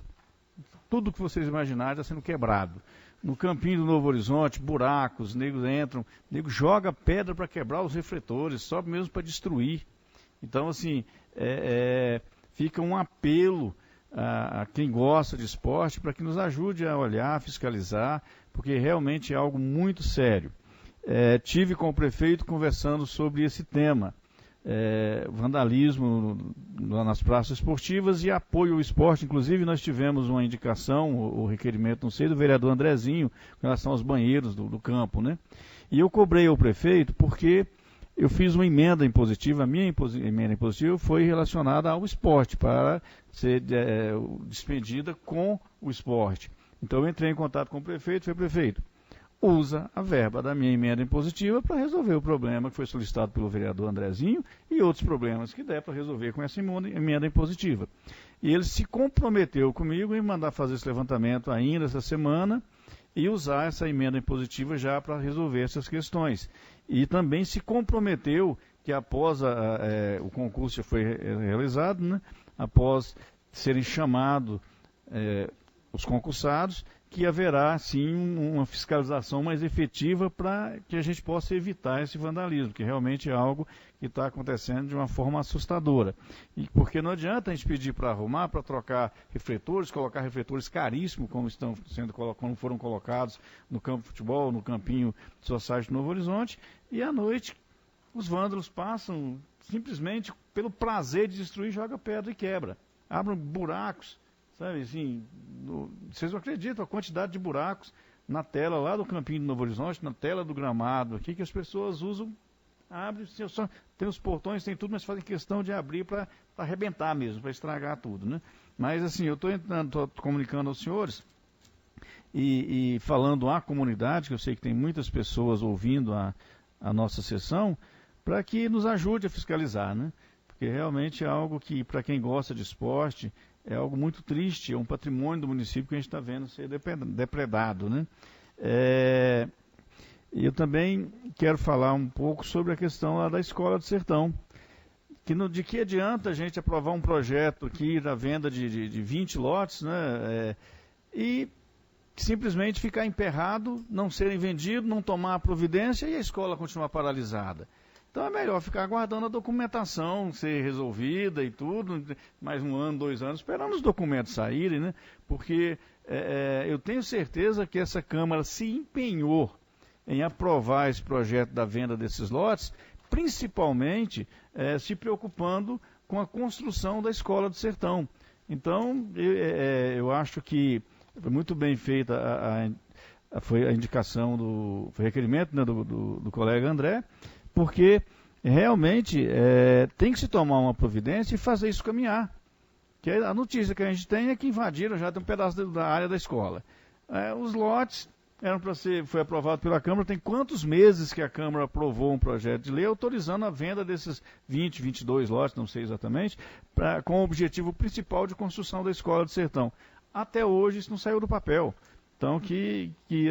que vocês imaginarem está sendo quebrado. No campinho do Novo Horizonte, buracos, negros entram, nego joga pedra para quebrar os refletores, só mesmo para destruir. Então, assim, fica um apelo a quem gosta de esporte para que nos ajude a olhar, a fiscalizar, porque realmente é algo muito sério. Tive com o prefeito conversando sobre esse tema, vandalismo nas praças esportivas e apoio ao esporte. Inclusive nós tivemos uma indicação, o requerimento, não sei, do vereador Andrezinho, com relação aos banheiros do campo, né? E eu cobrei ao prefeito porque eu fiz uma emenda impositiva. A minha emenda impositiva foi relacionada ao esporte, para ser despendida com o esporte. Então eu entrei em contato com o prefeito e falei: prefeito, usa a verba da minha emenda impositiva para resolver o problema que foi solicitado pelo vereador Andrezinho e outros problemas que der para resolver com essa emenda impositiva. E ele se comprometeu comigo em mandar fazer esse levantamento ainda essa semana e usar essa emenda impositiva já para resolver essas questões. E também se comprometeu que após o concurso já foi realizado, né, após serem chamados os concursados, que haverá sim uma fiscalização mais efetiva para que a gente possa evitar esse vandalismo, que realmente é algo que está acontecendo de uma forma assustadora. E porque não adianta a gente pedir para arrumar, para trocar refletores, colocar refletores caríssimos, como foram colocados no campo de futebol, no campinho de Society Novo Horizonte, e à noite os vândalos passam simplesmente pelo prazer de destruir, joga pedra e quebra. Abrem buracos. Sabe, assim, vocês não acreditam a quantidade de buracos na tela lá do Campinho do Novo Horizonte, na tela do gramado aqui, que as pessoas usam, abrem, tem os portões, tem tudo, mas fazem questão de abrir para arrebentar mesmo, para estragar tudo, né? Mas assim, eu estou comunicando aos senhores e falando à comunidade, que eu sei que tem muitas pessoas ouvindo a nossa sessão, para que nos ajude a fiscalizar, né? Porque realmente é algo que, para quem gosta de esporte, é algo muito triste, é um patrimônio do município que a gente está vendo ser depredado, né? Eu também quero falar um pouco sobre a questão lá da Escola do Sertão. De que adianta a gente aprovar um projeto aqui da venda de 20 lotes, né? E simplesmente ficar emperrado, não serem vendidos, não tomar a providência e a escola continuar paralisada. Então é melhor ficar aguardando a documentação ser resolvida e tudo, mais 1 ano, 2 anos, esperando os documentos saírem, né? Porque eu tenho certeza que essa Câmara se empenhou em aprovar esse projeto da venda desses lotes, principalmente se preocupando com a construção da Escola do Sertão. Então, eu acho que foi muito bem feita foi a indicação foi o requerimento, né, do colega André, porque realmente tem que se tomar uma providência e fazer isso caminhar. Que a notícia que a gente tem é que invadiram já um pedaço da área da escola. Os lotes eram para foi aprovado pela Câmara, tem quantos meses que a Câmara aprovou um projeto de lei autorizando a venda desses 20, 22 lotes, não sei exatamente, com o objetivo principal de construção da Escola do Sertão. Até hoje isso não saiu do papel. Então,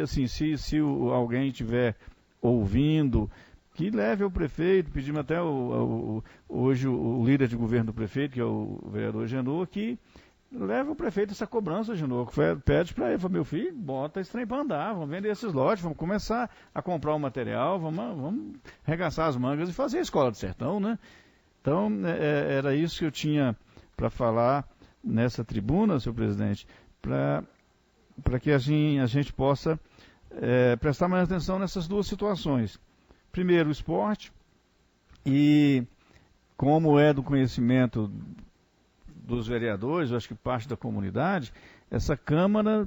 assim, se alguém estiver ouvindo, que leve ao prefeito, pedimos até hoje o líder de governo do prefeito, que é o vereador Genô, que leve ao prefeito essa cobrança, Genô, que pede para ele, fala, meu filho, bota esse trem para andar, vamos vender esses lotes, vamos começar a comprar o material, vamos arregaçar as mangas e fazer a Escola do Sertão, né? Então, era isso que eu tinha para falar nessa tribuna, senhor presidente, para que a gente possa prestar mais atenção nessas duas situações. Primeiro, o esporte, e como é do conhecimento dos vereadores, eu acho que parte da comunidade, essa Câmara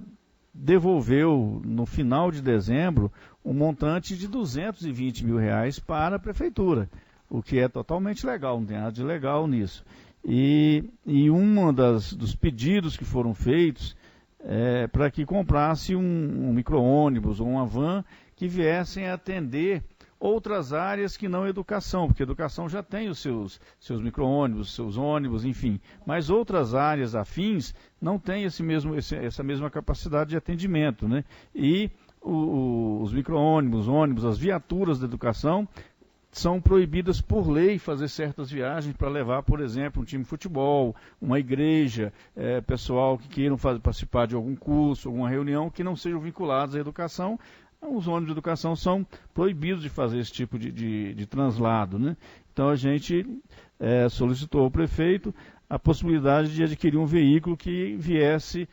devolveu, no final de dezembro, um montante de R$220 mil para a Prefeitura, o que é totalmente legal, não tem nada de legal nisso. E dos pedidos que foram feitos para que comprasse um micro-ônibus ou uma van que viessem a atender outras áreas que não educação, porque a educação já tem os seus micro-ônibus, seus ônibus, enfim, mas outras áreas afins não têm essa mesma capacidade de atendimento, né? E os micro-ônibus, ônibus, as viaturas da educação são proibidas por lei fazer certas viagens para levar, por exemplo, um time de futebol, uma igreja, pessoal que queiram participar de algum curso, alguma reunião, que não sejam vinculados à educação. Os ônibus de educação são proibidos de fazer esse tipo de translado, né? Então a gente solicitou ao prefeito a possibilidade de adquirir um veículo que viesse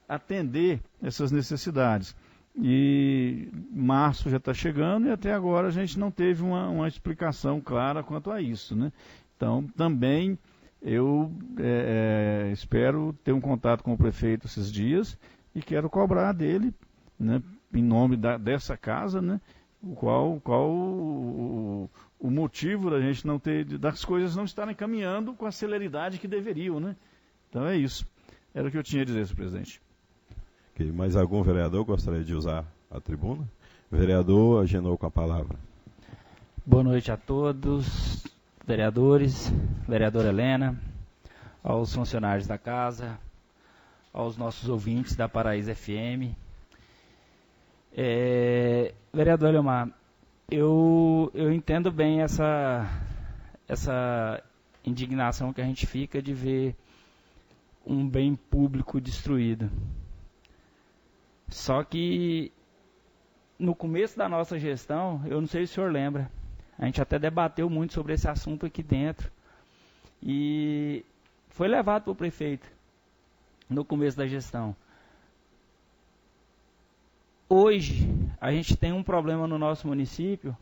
atender essas necessidades. E março já está chegando e até agora a gente não teve uma explicação clara quanto a isso, né? Então também eu espero ter um contato com o prefeito esses dias e quero cobrar dele, né, em nome dessa casa, né, qual o motivo da gente não ter, das coisas não estarem caminhando com a celeridade que deveriam, né? Então é isso. Era o que eu tinha a dizer, senhor presidente. Okay. Mais algum vereador gostaria de usar a tribuna? Vereador Agenor com a palavra. Boa noite a todos, vereadores, vereadora Helena, aos funcionários da casa, aos nossos ouvintes da Paraíso FM. Vereador Eliomar, eu entendo bem essa indignação que a gente fica de ver um bem público destruído. Só que no começo da nossa gestão, eu não sei se o senhor lembra, a gente até debateu muito sobre esse assunto aqui dentro e foi levado para o prefeito no começo da gestão. Hoje, a gente tem um problema no nosso município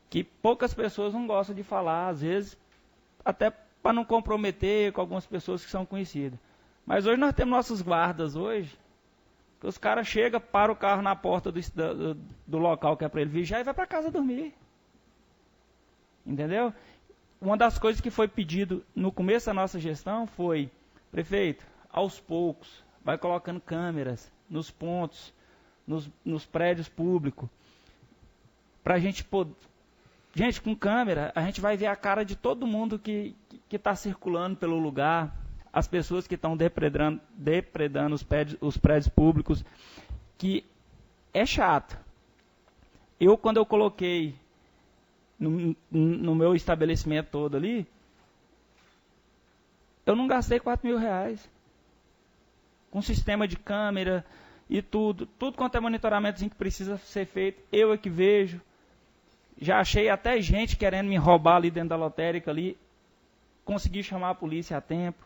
que poucas pessoas não gostam de falar, às vezes, até para não comprometer com algumas pessoas que são conhecidas. Mas hoje nós temos nossos guardas hoje, que os caras chegam, param o carro na porta do local que é para ele vigiar e vai para casa dormir. Entendeu? Uma das coisas que foi pedido no começo da nossa gestão foi, prefeito, aos poucos, vai colocando câmeras nos pontos, nos prédios públicos, para a gente poder... Gente, com câmera, a gente vai ver a cara de todo mundo que está circulando pelo lugar, as pessoas que estão depredando os prédios públicos, que é chato. Quando eu coloquei no meu estabelecimento todo ali, eu não gastei R$4.000. Com sistema de câmera e tudo quanto é monitoramento que precisa ser feito, eu é que vejo. Já achei até gente querendo me roubar ali dentro da lotérica ali. Consegui chamar a polícia a tempo.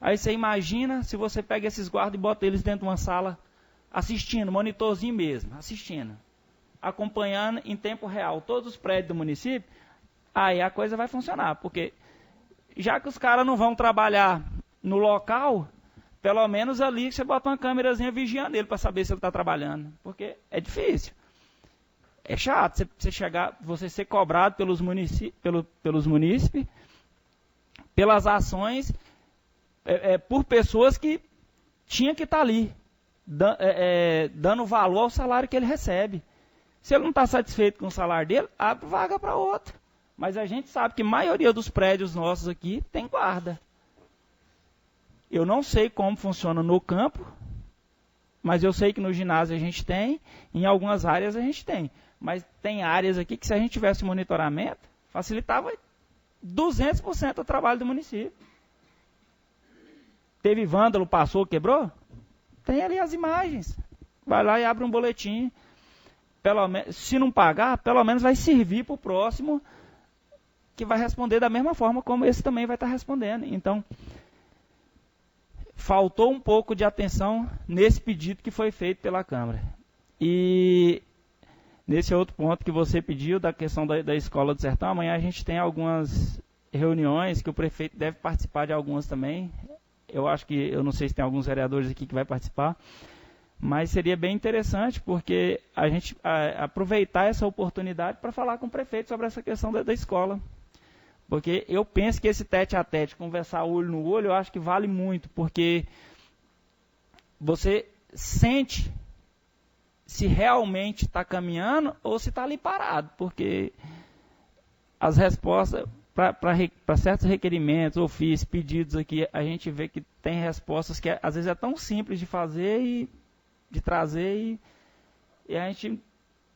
Aí você imagina se você pega esses guardas e bota eles dentro de uma sala assistindo, monitorzinho mesmo, assistindo, acompanhando em tempo real todos os prédios do município, aí a coisa vai funcionar, porque já que os caras não vão trabalhar no local, pelo menos ali você bota uma câmerazinha vigiando ele para saber se ele está trabalhando, porque é difícil. É chato você ser cobrado pelos munícipes, pelas ações, por pessoas que tinham que estar ali, dando valor ao salário que ele recebe. Se ele não está satisfeito com o salário dele, abre vaga para outro. Mas a gente sabe que a maioria dos prédios nossos aqui tem guarda. Eu não sei como funciona no campo, mas eu sei que no ginásio a gente tem, em algumas áreas a gente tem. Mas tem áreas aqui que se a gente tivesse monitoramento, facilitava 200% o trabalho do município. Teve vândalo, passou, quebrou? Tem ali as imagens. Vai lá e abre um boletim. Se não pagar, pelo menos vai servir para o próximo, que vai responder da mesma forma como esse também vai estar respondendo. Então, faltou um pouco de atenção nesse pedido que foi feito pela Câmara. E nesse outro ponto que você pediu, da questão da Escola do Sertão, amanhã a gente tem algumas reuniões que o prefeito deve participar de algumas também. Eu não sei se tem alguns vereadores aqui que vai participar, mas seria bem interessante, porque a gente aproveitar essa oportunidade para falar com o prefeito sobre essa questão da escola. Porque eu penso que esse tete-a-tete, conversar olho no olho, eu acho que vale muito, porque você sente se realmente está caminhando ou se está ali parado, porque as respostas para certos requerimentos, ofícios, pedidos aqui, a gente vê que tem respostas que às vezes é tão simples de fazer e de trazer e a gente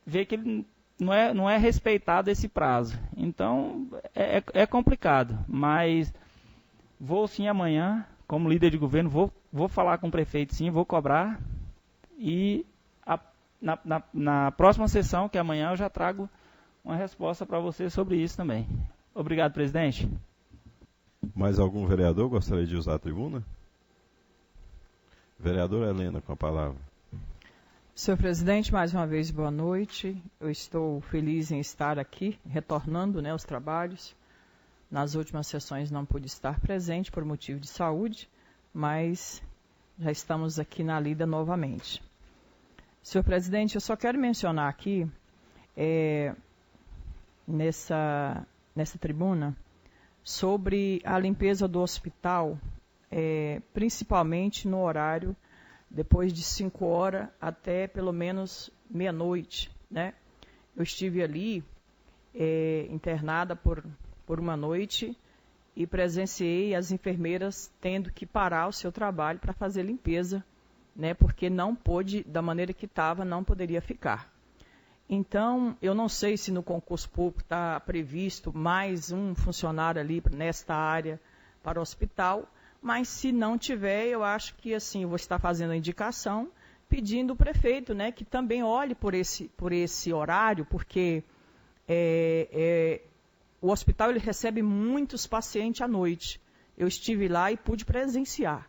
vê que não é respeitado esse prazo. Então, é complicado, mas vou sim amanhã, como líder de governo, vou falar com o prefeito sim, vou cobrar e na próxima sessão, que é amanhã, eu já trago uma resposta para você sobre isso também. Obrigado, presidente. Mais algum vereador gostaria de usar a tribuna? Vereadora Helena, com a palavra. Senhor presidente, mais uma vez, boa noite. Eu estou feliz em estar aqui, retornando aos trabalhos. Nas últimas sessões não pude estar presente por motivo de saúde, mas já estamos aqui na lida novamente. Senhor presidente, eu só quero mencionar aqui, nessa tribuna, sobre a limpeza do hospital, principalmente no horário depois de 5 horas até pelo menos meia-noite, né? Eu estive ali internada por uma noite e presenciei as enfermeiras tendo que parar o seu trabalho para fazer limpeza, né? Porque não pôde, da maneira que estava, não poderia ficar. Então, eu não sei se no concurso público está previsto mais um funcionário ali nesta área para o hospital, mas se não tiver, eu acho que assim, eu vou estar fazendo a indicação, pedindo ao prefeito, né, que também olhe por esse horário, porque o hospital ele recebe muitos pacientes à noite. Eu estive lá e pude presenciar.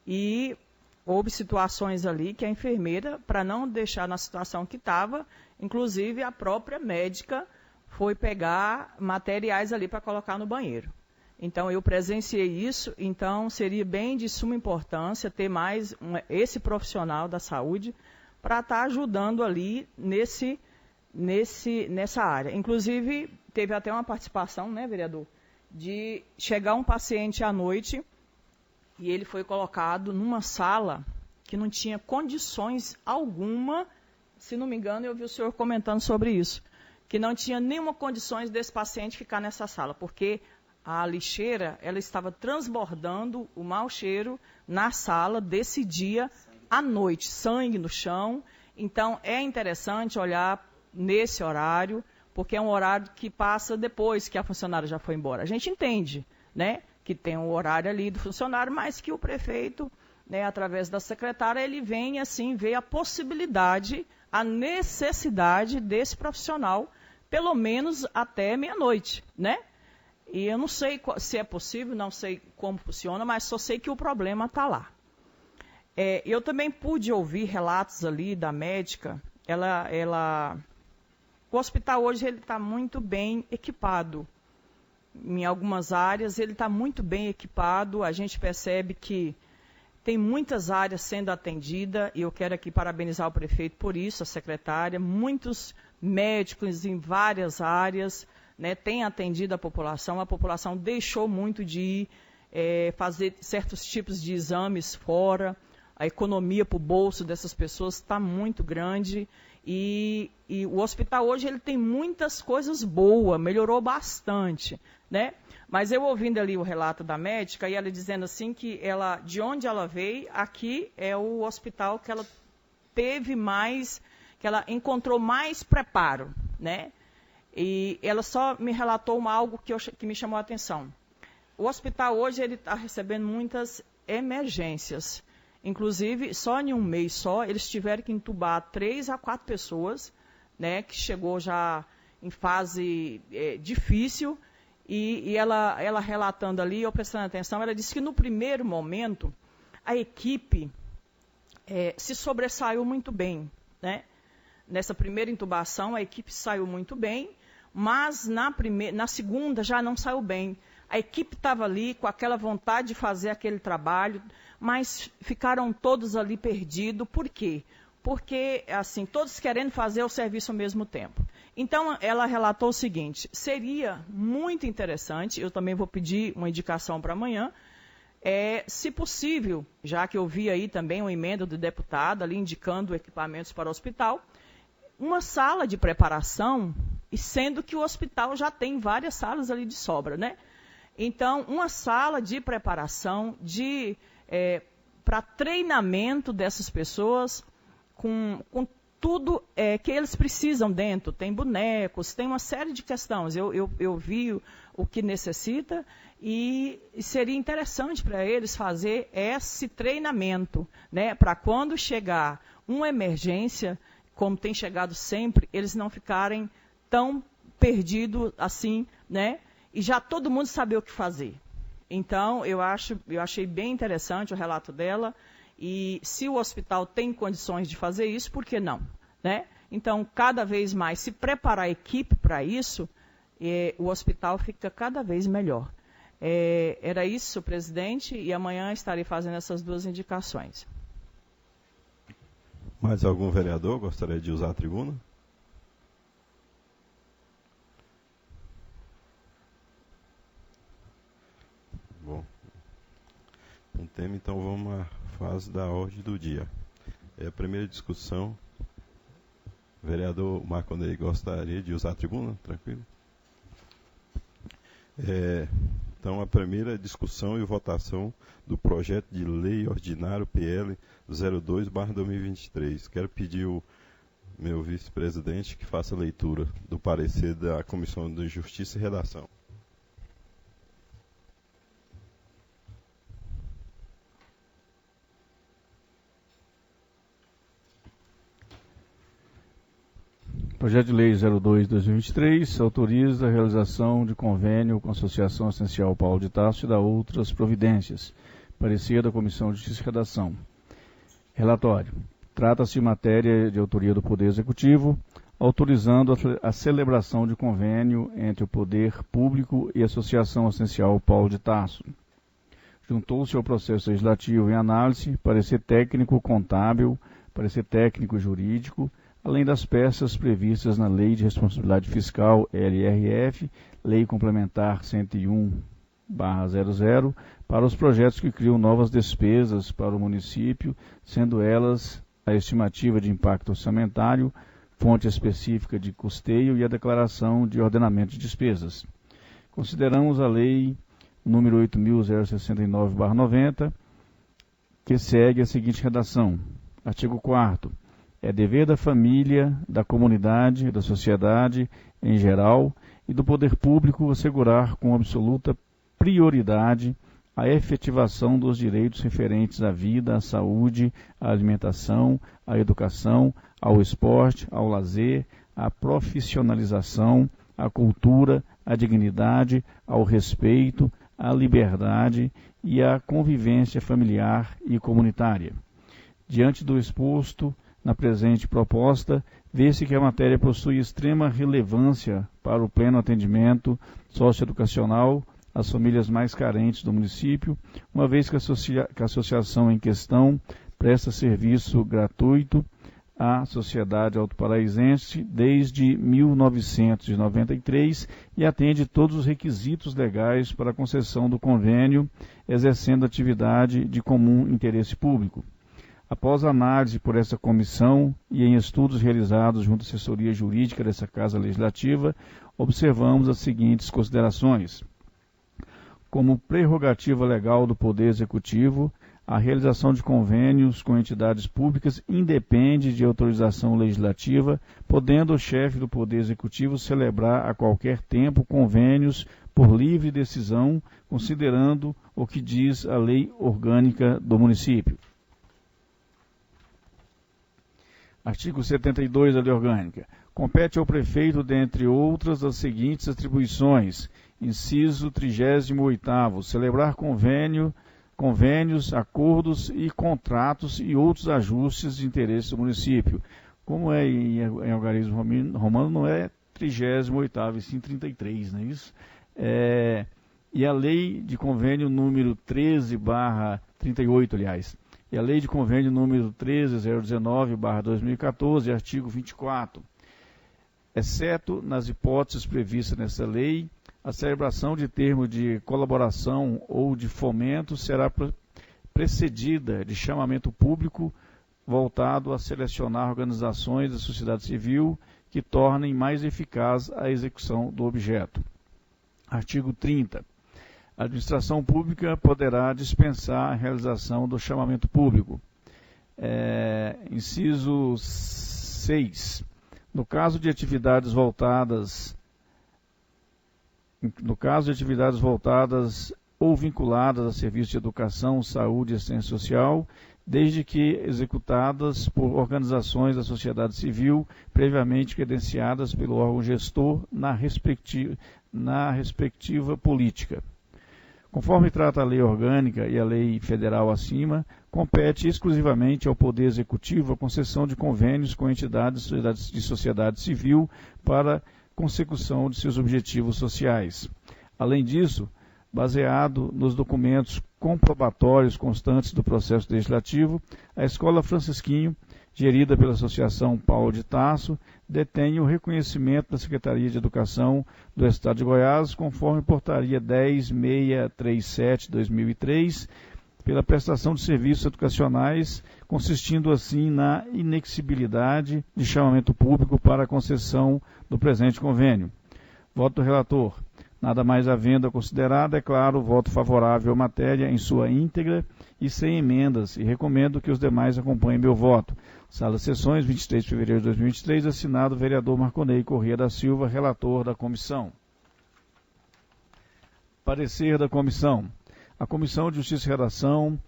E houve situações ali que a enfermeira, para não deixar na situação que estava, inclusive a própria médica foi pegar materiais ali para colocar no banheiro. Então, eu presenciei isso, então seria bem de suma importância ter mais esse profissional da saúde para estar ajudando ali nessa área. Inclusive, teve até uma participação, né, vereador, de chegar um paciente à noite e ele foi colocado numa sala que não tinha condições alguma, se não me engano, eu vi o senhor comentando sobre isso, que não tinha nenhuma condições desse paciente ficar nessa sala, porque a lixeira, ela estava transbordando o mau cheiro na sala desse dia à noite, sangue no chão. Então, é interessante olhar nesse horário, porque é um horário que passa depois que a funcionária já foi embora. A gente entende, né, que tem um horário ali do funcionário, mas que o prefeito, né, através da secretária, ele vem assim ver a possibilidade, a necessidade desse profissional pelo menos até meia-noite, né? E eu não sei se é possível, não sei como funciona, mas só sei que o problema está lá. Eu também pude ouvir relatos ali da médica. O hospital hoje ele está muito bem equipado. Em algumas áreas ele está muito bem equipado. A gente percebe que tem muitas áreas sendo atendidas, e eu quero aqui parabenizar o prefeito por isso, a secretária. Muitos médicos em várias áreas, né, têm atendido a população deixou muito de ir fazer certos tipos de exames fora, a economia para o bolso dessas pessoas está muito grande, e o hospital hoje ele tem muitas coisas boas, melhorou bastante, né? Mas eu ouvindo ali o relato da médica, e ela dizendo assim que de onde ela veio, aqui é o hospital que ela teve mais, que ela encontrou mais preparo, né? E ela só me relatou algo que me chamou a atenção. O hospital hoje ele está recebendo muitas emergências. Inclusive, só em um mês só, eles tiveram que entubar 3 a 4 pessoas, né, que chegou já em fase difícil. E ela relatando ali, eu prestando atenção, ela disse que no primeiro momento a equipe se sobressaiu muito bem, né? Nessa primeira intubação a equipe saiu muito bem, mas na segunda já não saiu bem. A equipe estava ali com aquela vontade de fazer aquele trabalho, mas ficaram todos ali perdidos. Por quê? Porque, assim, todos querendo fazer o serviço ao mesmo tempo. Então, ela relatou o seguinte: seria muito interessante, eu também vou pedir uma indicação para amanhã, se possível, já que eu vi aí também uma emenda do deputado ali indicando equipamentos para o hospital, uma sala de preparação, e sendo que o hospital já tem várias salas ali de sobra, né? Então, uma sala de preparação para treinamento dessas pessoas com tudo que eles precisam dentro. Tem bonecos, tem uma série de questões. Eu vi o que necessita e seria interessante para eles fazer esse treinamento, né? Para quando chegar uma emergência, como tem chegado sempre, eles não ficarem tão perdidos assim, né? E já todo mundo saber o que fazer. Então, eu achei bem interessante o relato dela. E se o hospital tem condições de fazer isso, por que não? Né? Então, cada vez mais, se preparar a equipe para isso, o hospital fica cada vez melhor. Era isso, presidente, e amanhã estarei fazendo essas 2 indicações. Mais algum vereador gostaria de usar a tribuna? Bom, um tema, então vamos à fase da ordem do dia. A primeira discussão, o vereador Marco Ney gostaria de usar a tribuna? Tranquilo? Então, a primeira discussão e votação do projeto de lei ordinário PL 02/2023. Quero pedir o meu vice-presidente que faça a leitura do parecer da Comissão de Justiça e Redação. Projeto de Lei 02/2023 autoriza a realização de convênio com a Associação Essencial Paulo de Tarso e da outras providências. Parecer da Comissão de Justiça e Redação. Relatório. Trata-se de matéria de autoria do Poder Executivo, autorizando a celebração de convênio entre o Poder Público e a Associação Essencial Paulo de Tarso. Juntou-se ao processo legislativo em análise, parecer técnico contábil, parecer técnico jurídico, além das peças previstas na Lei de Responsabilidade Fiscal, LRF, Lei Complementar 101/00, para os projetos que criam novas despesas para o município, sendo elas a estimativa de impacto orçamentário, fonte específica de custeio e a declaração de ordenamento de despesas. Consideramos a Lei número 8.069/90, que segue a seguinte redação. Artigo 4º. É dever da família, da comunidade, da sociedade em geral e do poder público assegurar com absoluta prioridade a efetivação dos direitos referentes à vida, à saúde, à alimentação, à educação, ao esporte, ao lazer, à profissionalização, à cultura, à dignidade, ao respeito, à liberdade e à convivência familiar e comunitária. Diante do exposto na presente proposta, vê-se que a matéria possui extrema relevância para o pleno atendimento socioeducacional às famílias mais carentes do município, uma vez que a associação em questão presta serviço gratuito à sociedade autoparaisense desde 1993 e atende todos os requisitos legais para a concessão do convênio, exercendo atividade de comum interesse público. Após análise por essa comissão e em estudos realizados junto à assessoria jurídica dessa Casa Legislativa, observamos as seguintes considerações. Como prerrogativa legal do Poder Executivo, a realização de convênios com entidades públicas independe de autorização legislativa, podendo o chefe do Poder Executivo celebrar a qualquer tempo convênios por livre decisão, considerando o que diz a lei orgânica do município. Artigo 72 da Lei Orgânica. Compete ao prefeito, dentre outras, as seguintes atribuições. Inciso 38º. Celebrar convênios, acordos e contratos e outros ajustes de interesse do município. Como é em algarismo romano, não é 38º, e sim 33, não é isso? E a lei de convênio número 13/38, aliás. E a lei de convênio número 13019/2014, artigo 24. Exceto nas hipóteses previstas nessa lei, a celebração de termo de colaboração ou de fomento será precedida de chamamento público voltado a selecionar organizações da sociedade civil que tornem mais eficaz a execução do objeto. Artigo 30. A administração pública poderá dispensar a realização do chamamento público. Inciso 6. No caso de atividades voltadas ou vinculadas a serviços de educação, saúde e assistência social, desde que executadas por organizações da sociedade civil previamente credenciadas pelo órgão gestor na respectiva política. Conforme trata a lei orgânica e a lei federal acima, compete exclusivamente ao Poder Executivo a concessão de convênios com entidades de sociedade civil para consecução de seus objetivos sociais. Além disso, baseado nos documentos comprobatórios constantes do processo legislativo, a Escola Francisquinho, gerida pela Associação Paulo de Tarso, detém o reconhecimento da Secretaria de Educação do Estado de Goiás, conforme portaria 10637/2003, pela prestação de serviços educacionais, consistindo assim na inexigibilidade de chamamento público para a concessão do presente convênio. Voto do relator. Nada mais havendo a considerar, declaro o voto favorável à matéria em sua íntegra e sem emendas, e recomendo que os demais acompanhem meu voto. Sala de Sessões, 23 de fevereiro de 2023, assinado o vereador Marconei Corrêa da Silva, relator da comissão. Parecer da comissão. A Comissão de Justiça e Redação,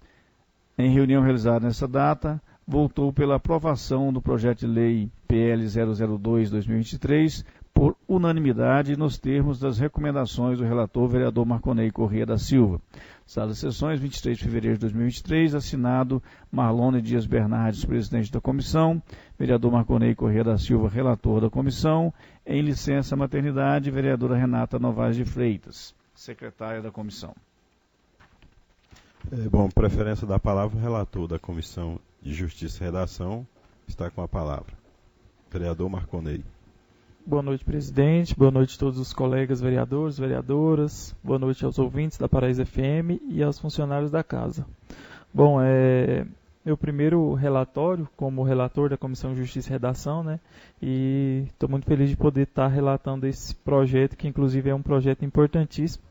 em reunião realizada nessa data, votou pela aprovação do projeto de lei PL 002/2023 por unanimidade nos termos das recomendações do relator vereador Marconei Corrêa da Silva. Sala de Sessões, 23 de fevereiro de 2023, assinado Marlone Dias Bernardes, presidente da comissão, vereador Marconei Corrêa da Silva, relator da comissão, em licença maternidade, vereadora Renata Novaes de Freitas, secretária da comissão. Preferência da palavra, o relator da Comissão de Justiça e Redação está com a palavra. Vereador Marconei. Boa noite, presidente. Boa noite a todos os colegas vereadores, vereadoras. Boa noite aos ouvintes da Paraíso FM e aos funcionários da casa. Bom, meu primeiro relatório como relator da Comissão de Justiça e Redação, né? E estou muito feliz de poder estar relatando esse projeto, que inclusive é um projeto importantíssimo,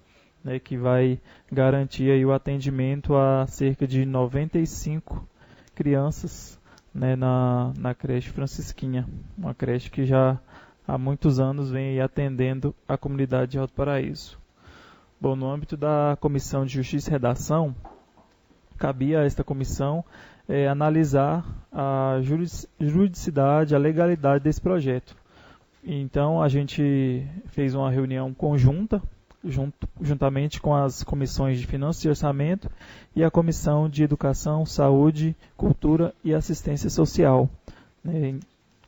né, que vai garantir aí o atendimento a cerca de 95 crianças, né, na creche Francisquinha, uma creche que já há muitos anos vem aí atendendo a comunidade de Alto Paraíso. Bom, no âmbito da Comissão de Justiça e Redação, cabia a esta comissão analisar a juridicidade, a legalidade desse projeto, Então a gente fez uma reunião conjunta, juntamente com as comissões de Finanças e Orçamento e a Comissão de Educação, Saúde, Cultura e Assistência Social, né,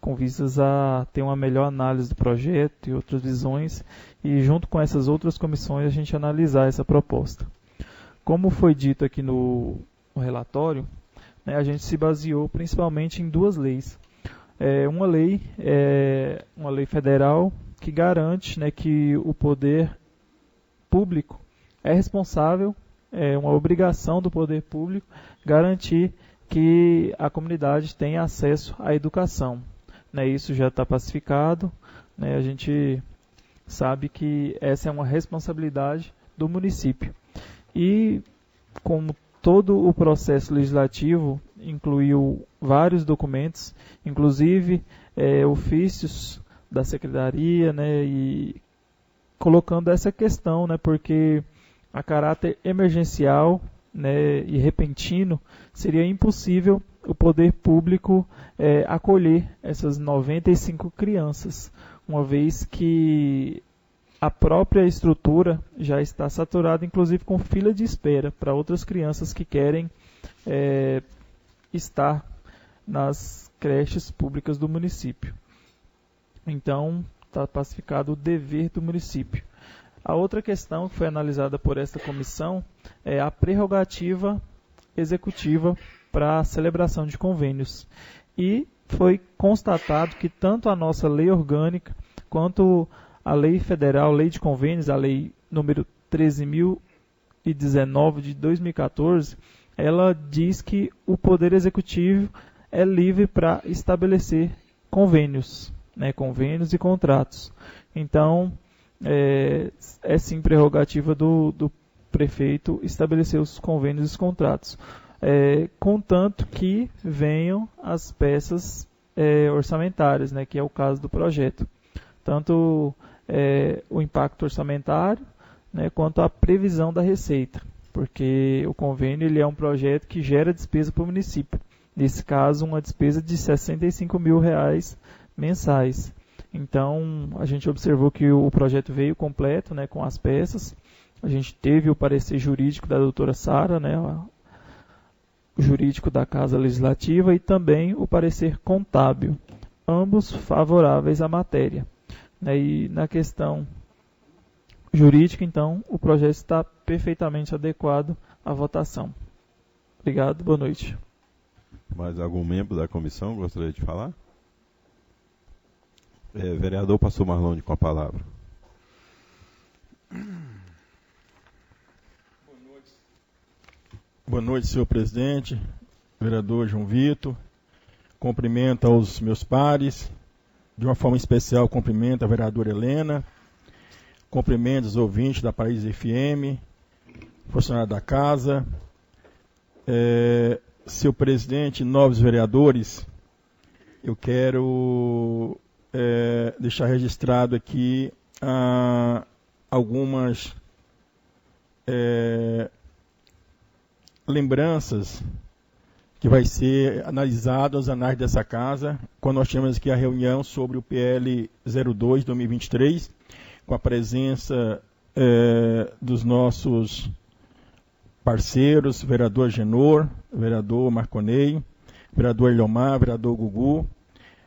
com vistas a ter uma melhor análise do projeto e outras visões, e junto com essas outras comissões a gente analisar essa proposta. Como foi dito aqui no relatório, né, a gente se baseou principalmente em duas leis. Uma lei federal que garante, né, que o poder público é responsável, é uma obrigação do poder público garantir que a comunidade tenha acesso à educação. Né, isso já está pacificado, né, a gente sabe que essa é uma responsabilidade do município. E como todo o processo legislativo incluiu vários documentos, inclusive ofícios da secretaria, né, e colocando essa questão, né, porque a caráter emergencial, né, e repentino seria impossível o poder público acolher essas 95 crianças, uma vez que a própria estrutura já está saturada, inclusive com fila de espera para outras crianças que querem estar nas creches públicas do município. Então, está pacificado o dever do município. A outra questão que foi analisada por esta comissão é a prerrogativa executiva para a celebração de convênios. E foi constatado que tanto a nossa lei orgânica quanto a lei federal, lei de convênios, a lei número 13.019 de 2014, ela diz que o Poder Executivo é livre para estabelecer convênios, né, convênios e contratos. Então, é sim prerrogativa do prefeito estabelecer os convênios e os contratos, contanto que venham as peças orçamentárias, né, que é o caso do projeto. Tanto o impacto orçamentário, né, quanto a previsão da receita, porque o convênio ele é um projeto que gera despesa para o município. Nesse caso, uma despesa de R$ 65 mil mensais. Então, a gente observou que o projeto veio completo, né, com as peças. A gente teve o parecer jurídico da doutora Sara, né, o jurídico da Casa Legislativa, e também o parecer contábil, ambos favoráveis à matéria. E na questão jurídica, então, o projeto está perfeitamente adequado à votação. Obrigado, boa noite. Mais algum membro da comissão gostaria de falar? Vereador Pastor Marlone com a palavra. Boa noite, senhor presidente, vereador João Vitor. Cumprimento aos meus pares. De uma forma especial, cumprimento a vereadora Helena. Cumprimento os ouvintes da Paraíso FM, funcionário da casa. Senhor presidente, novos vereadores, eu quero deixar registrado aqui algumas lembranças que vai ser analisado as análises dessa casa, quando nós tivemos aqui a reunião sobre o PL 02 2023, com a presença dos nossos parceiros, vereador Genor, vereador Marconei, vereador Eliomar, vereador Gugu.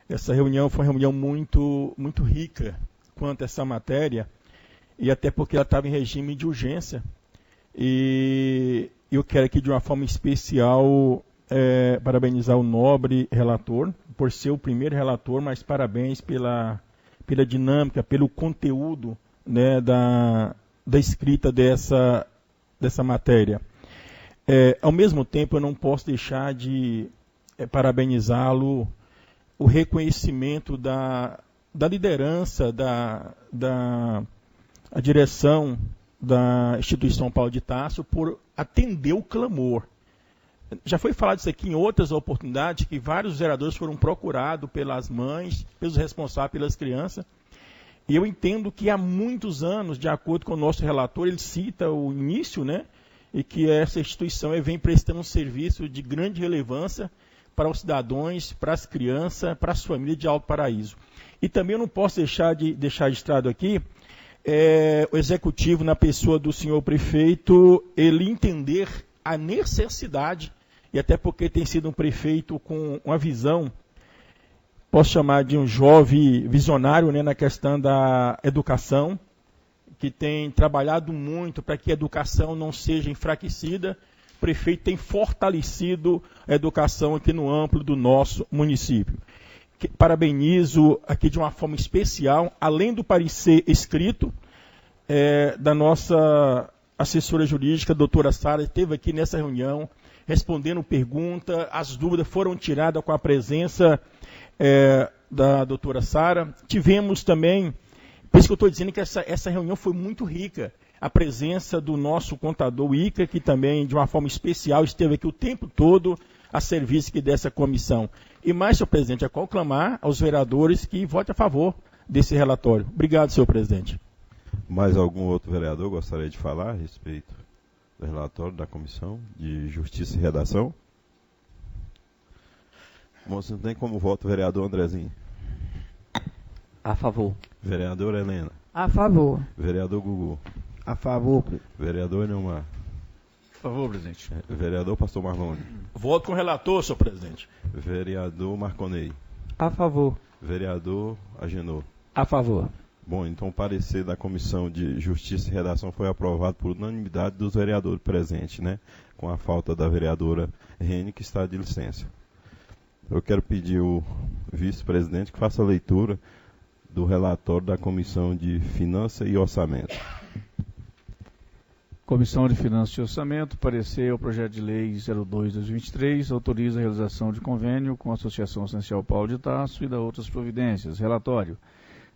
Essa reunião foi uma reunião muito, muito rica quanto a essa matéria, e até porque ela estava em regime de urgência. E eu quero aqui, de uma forma especial, parabenizar o nobre relator, por ser o primeiro relator, mas parabéns pela dinâmica, pelo conteúdo, né, da escrita dessa matéria. Ao mesmo tempo, eu não posso deixar de parabenizá-lo, o reconhecimento da liderança, da direção da instituição Paulo de Tarso por atender o clamor. Já foi falado isso aqui em outras oportunidades, que vários vereadores foram procurados pelas mães, pelos responsáveis pelas crianças, e eu entendo que há muitos anos, de acordo com o nosso relator, ele cita o início, né, e que essa instituição vem prestando um serviço de grande relevância, para os cidadãos, para as crianças, para as famílias de Alto Paraíso. E também eu não posso deixar registrado aqui o executivo, na pessoa do senhor prefeito, ele entender a necessidade, e até porque tem sido um prefeito com uma visão, posso chamar de um jovem visionário, né, na questão da educação, que tem trabalhado muito para que a educação não seja enfraquecida. O prefeito tem fortalecido a educação aqui no amplo do nosso município. Parabenizo aqui de uma forma especial, além do parecer escrito, da nossa assessora jurídica, a doutora Sara, esteve aqui nessa reunião, respondendo perguntas, as dúvidas foram tiradas com a presença da doutora Sara. Tivemos também, por isso que eu estou dizendo que essa reunião foi muito rica, a presença do nosso contador Ica, que também, de uma forma especial, esteve aqui o tempo todo a serviço aqui dessa comissão. E mais, senhor presidente, é conclamar aos vereadores que votem a favor desse relatório. Obrigado, senhor presidente. Mais algum outro vereador gostaria de falar a respeito do relatório da Comissão de Justiça e Redação? Moço, não tem como voto o vereador Andrezinho? A favor. Vereador Helena? A favor. Vereador Gugu? A favor. Vereador Neumar? Por favor, presidente. Vereador Pastor Marlone? Voto com o relator, senhor presidente. Vereador Marconei? A favor. Vereador Agenor? A favor. Bom, então o parecer da Comissão de Justiça e Redação foi aprovado por unanimidade dos vereadores presentes, né? Com a falta da vereadora Rene, que está de licença. Eu quero pedir ao vice-presidente que faça a leitura do relatório da Comissão de Finanças e Orçamento. Comissão de Finanças e Orçamento, parecer ao projeto de lei 02/2023, autoriza a realização de convênio com a Associação Essencial Paulo de Tarso e da outras providências. Relatório.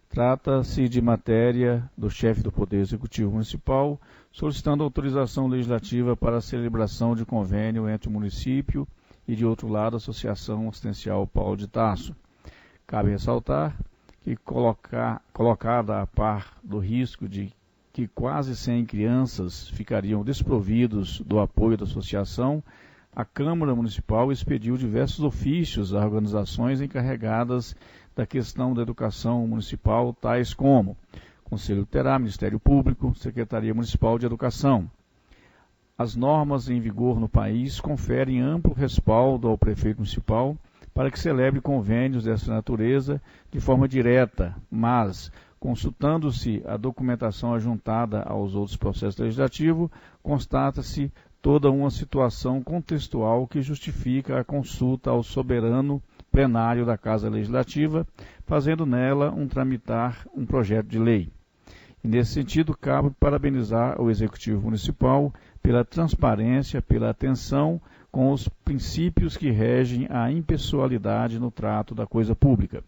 Trata-se de matéria do chefe do Poder Executivo Municipal, solicitando autorização legislativa para a celebração de convênio entre o município e, de outro lado, a Associação Assistencial Paulo de Tarso. Cabe ressaltar que, colocada a par do risco de que quase 100 crianças ficariam desprovidos do apoio da associação, a Câmara Municipal expediu diversos ofícios a organizações encarregadas da questão da educação municipal, tais como Conselho Tutelar, Ministério Público, Secretaria Municipal de Educação. As normas em vigor no país conferem amplo respaldo ao prefeito municipal para que celebre convênios dessa natureza de forma direta, mas, consultando-se a documentação ajuntada aos outros processos legislativos, constata-se toda uma situação contextual que justifica a consulta ao soberano plenário da Casa Legislativa, fazendo nela tramitar um projeto de lei. E, nesse sentido, cabe parabenizar o Executivo Municipal pela transparência, pela atenção com os princípios que regem a impessoalidade no trato da coisa pública.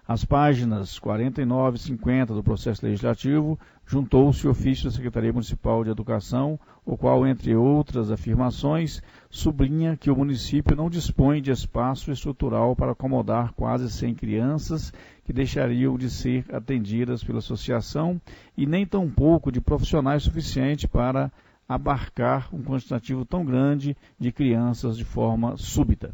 Às páginas 49 e 50 do processo legislativo, juntou-se o ofício da Secretaria Municipal de Educação, o qual, entre outras afirmações, sublinha que o município não dispõe de espaço estrutural para acomodar quase 100 crianças que deixariam de ser atendidas pela associação e nem tampouco de profissionais suficientes para abarcar um quantitativo tão grande de crianças de forma súbita.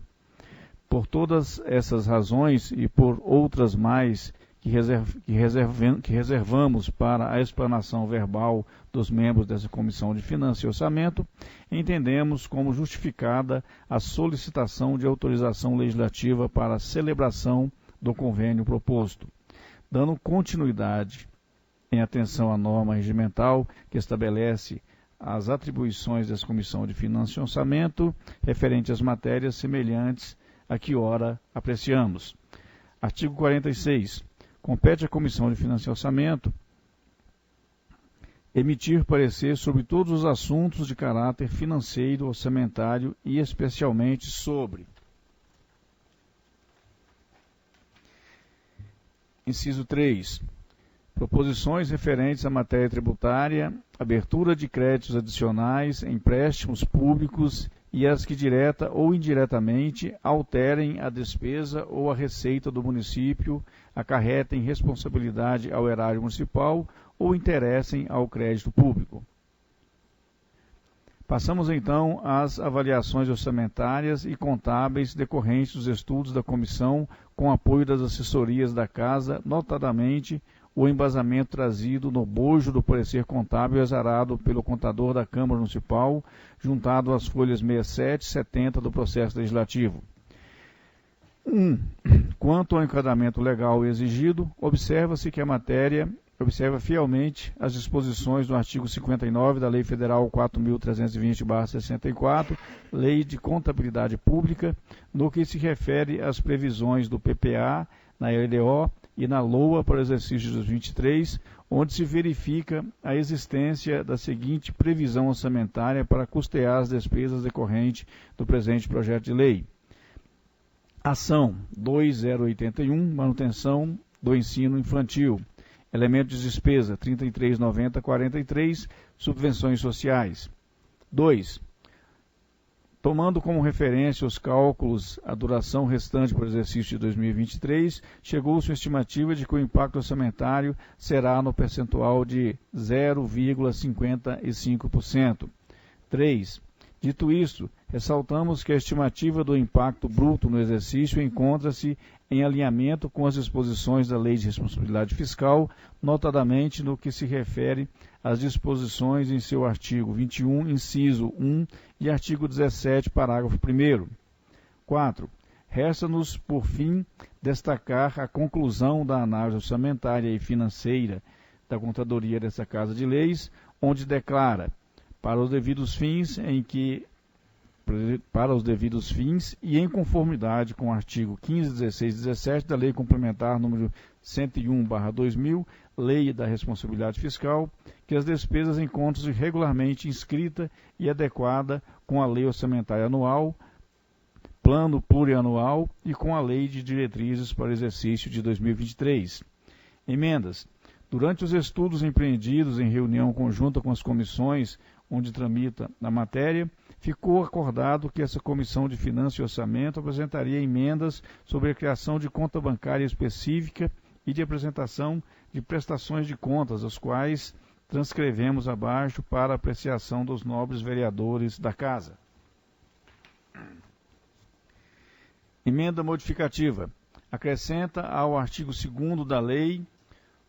Por todas essas razões e por outras mais que reservamos para a explanação verbal dos membros dessa Comissão de Finanças e Orçamento, entendemos como justificada a solicitação de autorização legislativa para a celebração do convênio proposto, dando continuidade em atenção à norma regimental que estabelece as atribuições dessa Comissão de Finanças e Orçamento referente às matérias semelhantes a que ora apreciamos. Artigo 46. Compete à Comissão de Finanças e Orçamento emitir parecer sobre todos os assuntos de caráter financeiro, orçamentário e especialmente sobre: Inciso 3. Proposições referentes à matéria tributária, abertura de créditos adicionais, empréstimos públicos e as que direta ou indiretamente alterem a despesa ou a receita do município, acarretem responsabilidade ao erário municipal ou interessem ao crédito público. Passamos então às avaliações orçamentárias e contábeis decorrentes dos estudos da comissão com apoio das assessorias da Casa, notadamente o embasamento trazido no bojo do parecer contábil exarado pelo contador da Câmara Municipal, juntado às folhas 67 e 70 do processo legislativo. 1. Quanto ao enquadramento legal exigido, observa-se que a matéria observa fielmente as disposições do artigo 59 da Lei Federal 4.320/64, Lei de Contabilidade Pública, no que se refere às previsões do PPA, na LDO e na LOA para o exercício de 2023, onde se verifica a existência da seguinte previsão orçamentária para custear as despesas decorrentes do presente projeto de lei. Ação 2081, manutenção do ensino infantil. Elemento de despesa 33.90.43, subvenções sociais. 2. Tomando como referência os cálculos a duração restante para o exercício de 2023, chegou-se a estimativa de que o impacto orçamentário será no percentual de 0,55%. 3. Dito isto, ressaltamos que a estimativa do impacto bruto no exercício encontra-se em alinhamento com as disposições da Lei de Responsabilidade Fiscal, notadamente no que se refere às disposições em seu artigo 21, inciso 1 e artigo 17, parágrafo 1º. 4. Resta-nos, por fim, destacar a conclusão da análise orçamentária e financeira da Contadoria dessa Casa de Leis, onde declara, para os devidos fins e em conformidade com o artigo 15, 16 e 17 da Lei Complementar número 101/2000, Lei da Responsabilidade Fiscal, que as despesas encontram-se regularmente inscrita e adequada com a Lei Orçamentária Anual, Plano Plurianual e com a Lei de Diretrizes para o exercício de 2023. Emendas. Durante os estudos empreendidos em reunião conjunta com as comissões onde tramita a matéria, ficou acordado que essa Comissão de Finanças e Orçamento apresentaria emendas sobre a criação de conta bancária específica e de apresentação de prestações de contas, as quais transcrevemos abaixo para apreciação dos nobres vereadores da Casa. Emenda modificativa. Acrescenta ao artigo 2º da lei,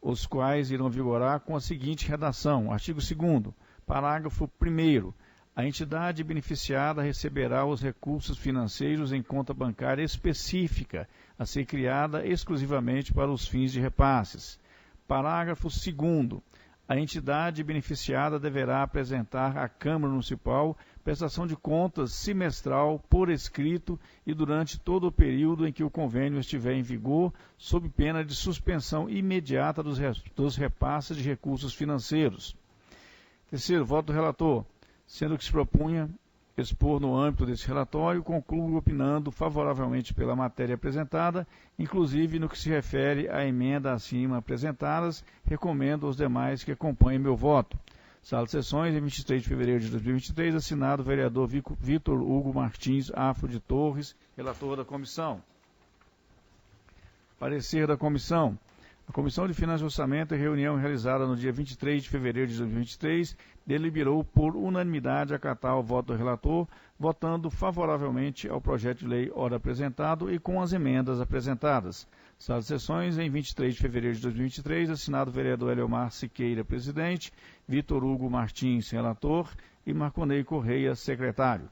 os quais irão vigorar com a seguinte redação. Artigo 2º. Parágrafo 1º. A entidade beneficiada receberá os recursos financeiros em conta bancária específica, a ser criada exclusivamente para os fins de repasses. Parágrafo 2º. A entidade beneficiada deverá apresentar à Câmara Municipal prestação de contas semestral por escrito e durante todo o período em que o convênio estiver em vigor, sob pena de suspensão imediata dos repasses de recursos financeiros. Terceiro, voto do relator. Sendo que se propunha expor no âmbito desse relatório, concluo opinando favoravelmente pela matéria apresentada, inclusive no que se refere à emenda acima apresentadas, recomendo aos demais que acompanhem meu voto. Sala de sessões, em 23 de fevereiro de 2023, assinado o vereador Vitor Hugo Martins Afro de Torres, relator da comissão. Parecer da comissão. A Comissão de Finanças e Orçamento, em reunião realizada no dia 23 de fevereiro de 2023, deliberou por unanimidade acatar o voto do relator, votando favoravelmente ao projeto de lei ora apresentado e com as emendas apresentadas. Sala de sessões, em 23 de fevereiro de 2023, assinado o vereador Eliomar Siqueira, presidente, Vitor Hugo Martins, relator, e Marconei Correia, secretário.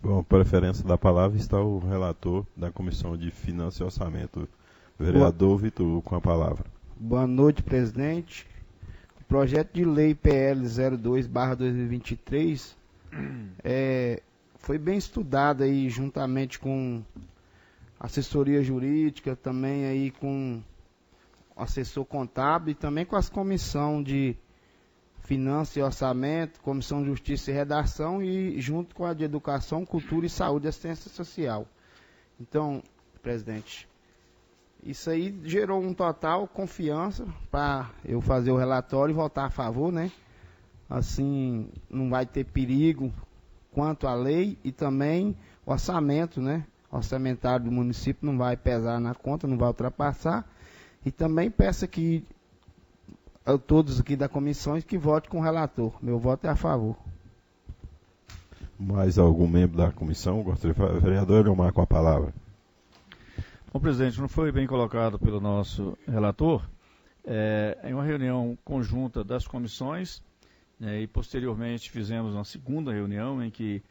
Bom, preferência da palavra está o relator da Comissão de Finanças e Orçamento, vereador Vitor Hugo, com a palavra. Boa noite, presidente. O projeto de lei PL 02/2023 foi bem estudado aí juntamente com assessoria jurídica, também aí com o assessor contábil e também com as comissões de Finanças e Orçamento, Comissão de Justiça e Redação e junto com a de Educação, Cultura e Saúde e Assistência Social. Então, presidente, isso aí gerou um total confiança para eu fazer o relatório e votar a favor, né? Assim, não vai ter perigo quanto à lei e também o orçamento, né? O orçamentário do município não vai pesar na conta, não vai ultrapassar. E também peço aqui a todos aqui da comissão que votem com o relator. Meu voto é a favor. Mais algum membro da comissão gostaria de falar? Vereador Elmar, com a palavra. Bom, presidente, não foi bem colocado pelo nosso relator, em uma reunião conjunta das comissões, e posteriormente fizemos uma segunda reunião em que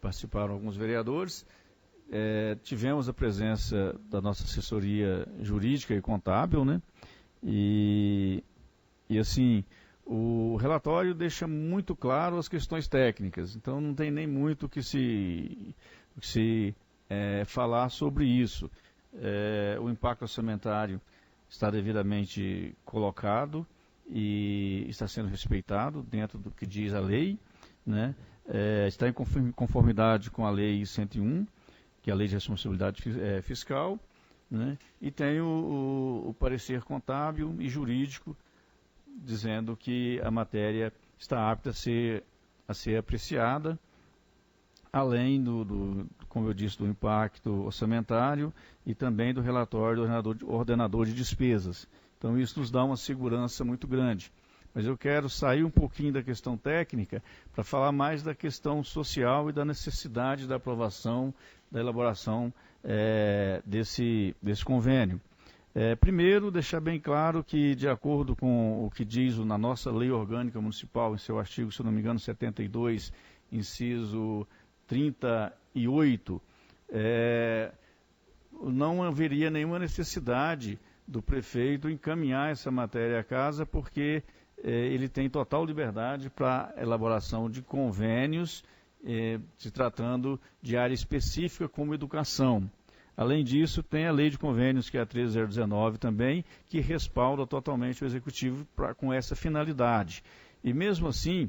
participaram alguns vereadores, tivemos a presença da nossa assessoria jurídica e contábil, né? E assim, o relatório deixa muito claro as questões técnicas, então não tem nem muito o que se falar sobre isso. O impacto orçamentário está devidamente colocado e está sendo respeitado dentro do que diz a lei, né? Está em conformidade com a Lei 101, que é a Lei de Responsabilidade Fiscal, né? E tem o parecer contábil e jurídico dizendo que a matéria está apta a ser apreciada, além como eu disse, do impacto orçamentário e também do relatório do ordenador de despesas. Então isso nos dá uma segurança muito grande. Mas eu quero sair um pouquinho da questão técnica para falar mais da questão social e da necessidade da aprovação, da elaboração desse convênio. Primeiro, deixar bem claro que, de acordo com o que diz na nossa Lei Orgânica Municipal, em seu artigo, se eu não me engano, 72, inciso 38, não haveria nenhuma necessidade do prefeito encaminhar essa matéria à casa, porque ele tem total liberdade para elaboração de convênios, se tratando de área específica como educação. Além disso, tem a lei de convênios, que é a 13019 também, que respalda totalmente o executivo com essa finalidade. E mesmo assim,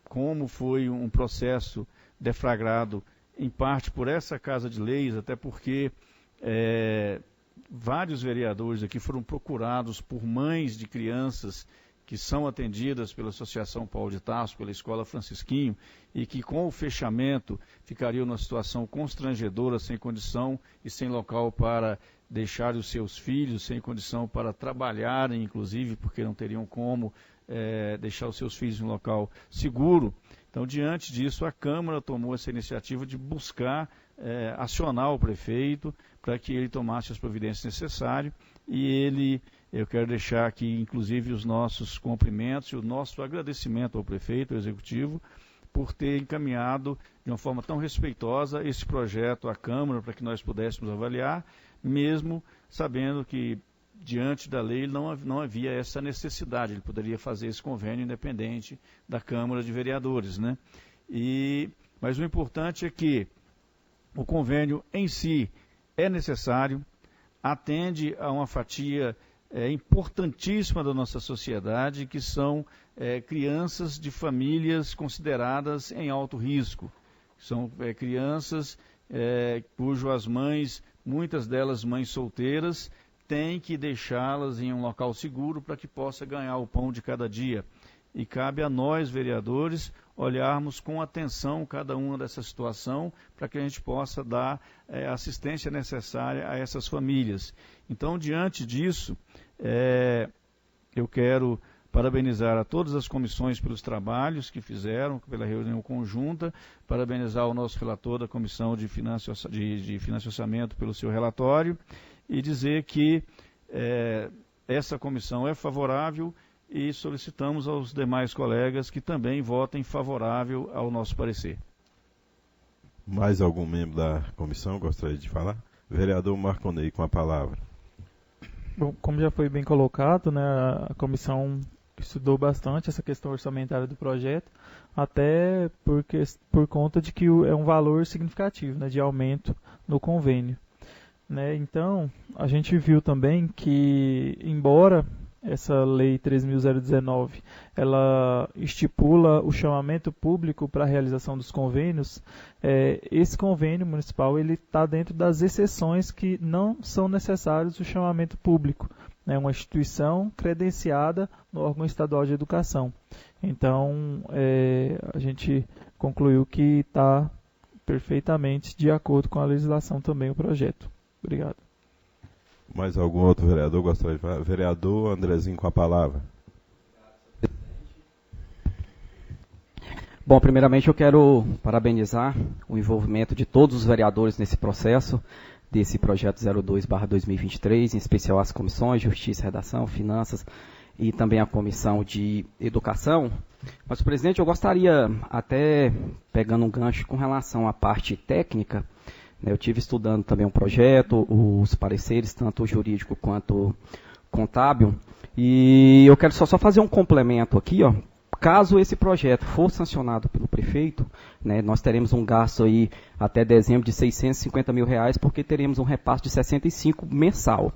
como foi um processo deflagrado em parte por essa Casa de Leis, até porque vários vereadores aqui foram procurados por mães de crianças que são atendidas pela Associação Paulo de Tarso, pela Escola Francisquinho, e que com o fechamento ficariam numa situação constrangedora, sem condição e sem local para deixar os seus filhos, sem condição para trabalharem, inclusive, porque não teriam como deixar os seus filhos em um local seguro. Então, diante disso, a Câmara tomou essa iniciativa de buscar acionar o prefeito para que ele tomasse as providências necessárias, e eu quero deixar aqui, inclusive, os nossos cumprimentos e o nosso agradecimento ao prefeito, ao executivo, por ter encaminhado de uma forma tão respeitosa esse projeto à Câmara para que nós pudéssemos avaliar, mesmo sabendo que, diante da lei, não havia essa necessidade, ele poderia fazer esse convênio independente da Câmara de Vereadores, né? Mas o importante é que o convênio em si é necessário, atende a uma fatia importantíssima da nossa sociedade, que são crianças de famílias consideradas em alto risco. São crianças cujas mães, muitas delas mães solteiras, têm que deixá-las em um local seguro para que possa ganhar o pão de cada dia. E cabe a nós, vereadores, olharmos com atenção cada uma dessa situação para que a gente possa dar a assistência necessária a essas famílias. Então, diante disso, eu quero parabenizar a todas as comissões pelos trabalhos que fizeram, pela reunião conjunta, parabenizar o nosso relator da Comissão de Finanças e Orçamento pelo seu relatório, e dizer que essa comissão é favorável, e solicitamos aos demais colegas que também votem favorável ao nosso parecer. Mais algum membro da comissão gostaria de falar? Vereador Marconei, com a palavra. Bom, como já foi bem colocado, né, a comissão estudou bastante essa questão orçamentária do projeto, até por conta de que é um valor significativo, né, de aumento no convênio, né? Então, a gente viu também que, embora essa lei 3.019, ela estipula o chamamento público para a realização dos convênios, esse convênio municipal ele está dentro das exceções que não são necessários o chamamento público, né, uma instituição credenciada no órgão estadual de educação. Então, a gente concluiu que está perfeitamente de acordo com a legislação também o projeto. Obrigado. Mais algum outro vereador gostaria de falar? Vereador Andrezinho, com a palavra. Bom, primeiramente eu quero parabenizar o envolvimento de todos os vereadores nesse processo, desse projeto 02/2023, em especial as comissões Justiça, Redação, Finanças e também a Comissão de Educação. Mas, presidente, eu gostaria, até pegando um gancho com relação à parte técnica, né, eu tive estudando também um projeto, os pareceres, tanto o jurídico quanto contábil, e eu quero só fazer um complemento aqui, ó. Caso esse projeto for sancionado pelo prefeito, né, nós teremos um gasto aí até dezembro de R$650 mil, porque teremos um repasse de 65 mensal.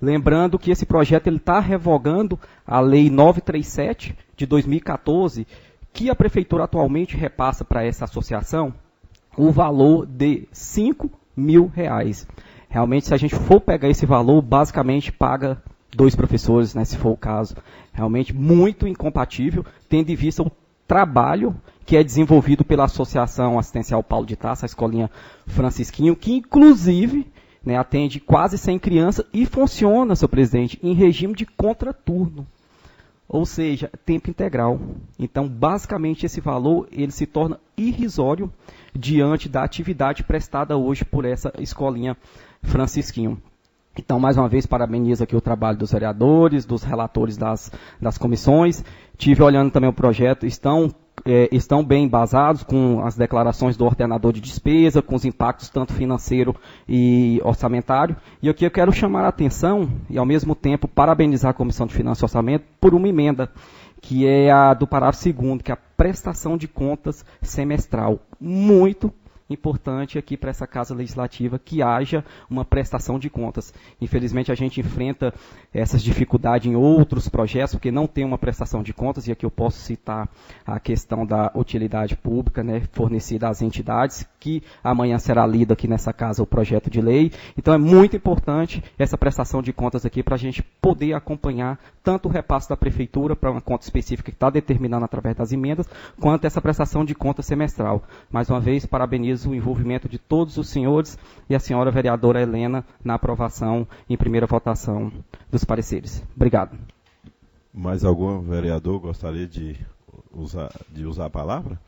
Lembrando que esse projeto está revogando a Lei 937 de 2014, que a prefeitura atualmente repassa para essa associação o valor de R$5 mil. Realmente, se a gente for pegar esse valor, basicamente paga 2 professores, né, se for o caso. Realmente muito incompatível, tendo em vista o trabalho que é desenvolvido pela Associação Assistencial Paulo de Tarso, a Escolinha Francisquinho, que inclusive, né, atende quase 100 crianças e funciona, senhor presidente, em regime de contraturno, ou seja, tempo integral. Então, basicamente, esse valor ele se torna irrisório diante da atividade prestada hoje por essa Escolinha Francisquinho. Então, mais uma vez, parabenizo aqui o trabalho dos vereadores, dos relatores das comissões. Tive olhando também o projeto, estão bem embasados com as declarações do ordenador de despesa, com os impactos tanto financeiro e orçamentário. E aqui eu quero chamar a atenção e, ao mesmo tempo, parabenizar a Comissão de Finanças e Orçamento por uma emenda, que é a do parágrafo 2º, que é a prestação de contas semestral. Muito importante aqui para essa Casa Legislativa que haja uma prestação de contas. Infelizmente, a gente enfrenta essas dificuldades em outros projetos, porque não tem uma prestação de contas, e aqui eu posso citar a questão da utilidade pública, né, fornecida às entidades, que amanhã será lido aqui nessa casa o projeto de lei. Então, é muito importante essa prestação de contas aqui para a gente poder acompanhar tanto o repasse da Prefeitura para uma conta específica que está determinando através das emendas, quanto essa prestação de contas semestral. Mais uma vez, parabenizo o envolvimento de todos os senhores e a senhora vereadora Helena na aprovação em primeira votação dos pareceres. Obrigado. Mais algum vereador gostaria de usar a palavra?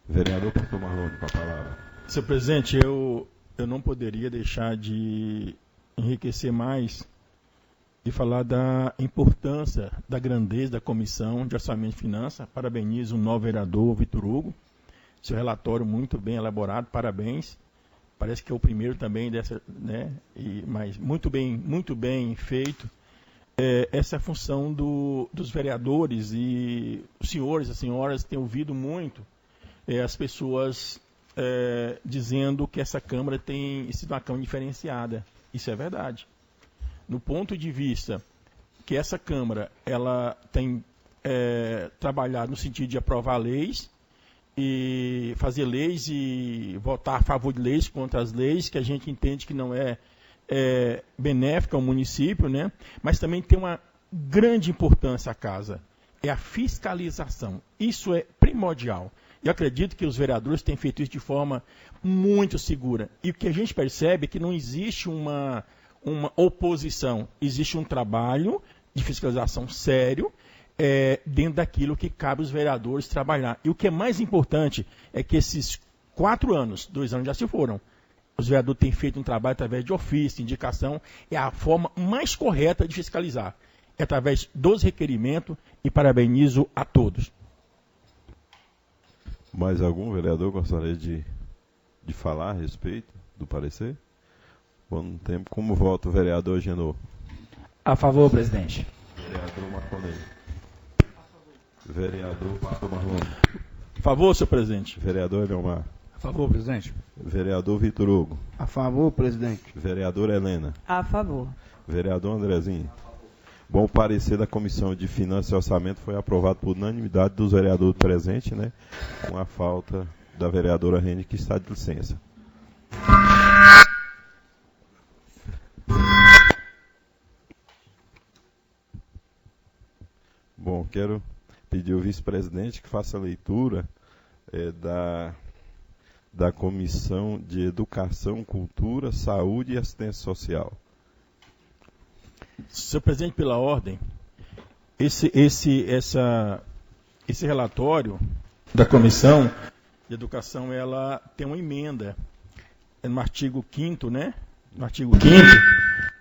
Vereador Pastor Marlone, com a palavra. Senhor presidente, eu não poderia deixar de enriquecer mais e falar da importância, da grandeza da Comissão de Orçamento e Finanças. Parabenizo o novo vereador Vitor Hugo. Seu relatório muito bem elaborado, parabéns. Parece que é o primeiro também dessa, né? Mas muito bem feito. Essa é a função dos vereadores, e os senhores, as senhoras têm ouvido muito as pessoas dizendo que essa Câmara tem sido uma Câmara diferenciada. Isso é verdade. No ponto de vista que essa Câmara ela tem trabalhado no sentido de aprovar leis, e fazer leis e votar a favor de leis contra as leis, que a gente entende que não é benéfica ao município, né? Mas também tem uma grande importância a casa, é a fiscalização. Isso é primordial. Eu acredito que os vereadores têm feito isso de forma muito segura. E o que a gente percebe é que não existe uma oposição, existe um trabalho de fiscalização sério, dentro daquilo que cabe aos vereadores trabalhar. E o que é mais importante é que esses 4 anos, 2 anos já se foram, os vereadores têm feito um trabalho através de ofício, indicação, é a forma mais correta de fiscalizar, é através dos requerimentos, e parabenizo a todos. Mais algum vereador gostaria de falar a respeito do parecer? Bom, no tempo, como vota o vereador Genô? A favor, presidente. Vereador Marconei. Vereador Pastor Marlone. A favor, senhor presidente. Vereador Eliomar. A favor, presidente. Vereador Vitor Hugo. A favor, presidente. Vereadora Helena. A favor. Vereador Andrezinho. Bom, o parecer da Comissão de Finanças e Orçamento foi aprovado por unanimidade dos vereadores presentes, né? Com a falta da vereadora Rene, que está de licença. Bom, quero pedir ao vice-presidente que faça a leitura da Comissão de Educação, Cultura, Saúde e Assistência Social. Senhor presidente, pela ordem, esse relatório da Comissão de Educação, ela tem uma emenda no artigo 5º, né? No artigo 5º,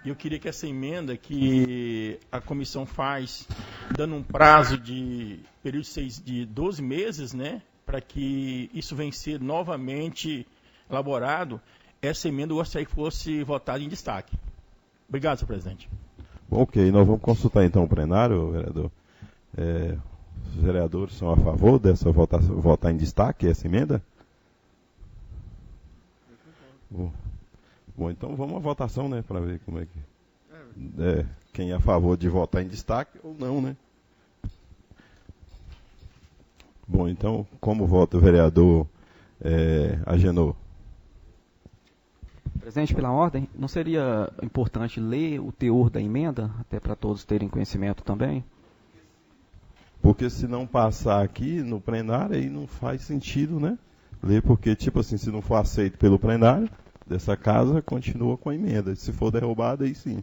e eu queria que essa emenda que a comissão faz, dando um prazo de período de 12 meses, né? Para que isso venha ser novamente elaborado, essa emenda eu gostaria que fosse votada em destaque. Obrigado, senhor presidente. Ok, nós vamos consultar então o plenário, vereador. Os vereadores são a favor dessa votar em destaque essa emenda? Bom, então vamos à votação, né, para ver como é que... quem é a favor de votar em destaque ou não, né? Bom, então, como vota o vereador Agenor? Presidente, pela ordem, não seria importante ler o teor da emenda, até para todos terem conhecimento também? Porque se não passar aqui no plenário, aí não faz sentido, né? Ler, porque, tipo assim, se não for aceito pelo plenário dessa casa, continua com a emenda. Se for derrubada, aí sim.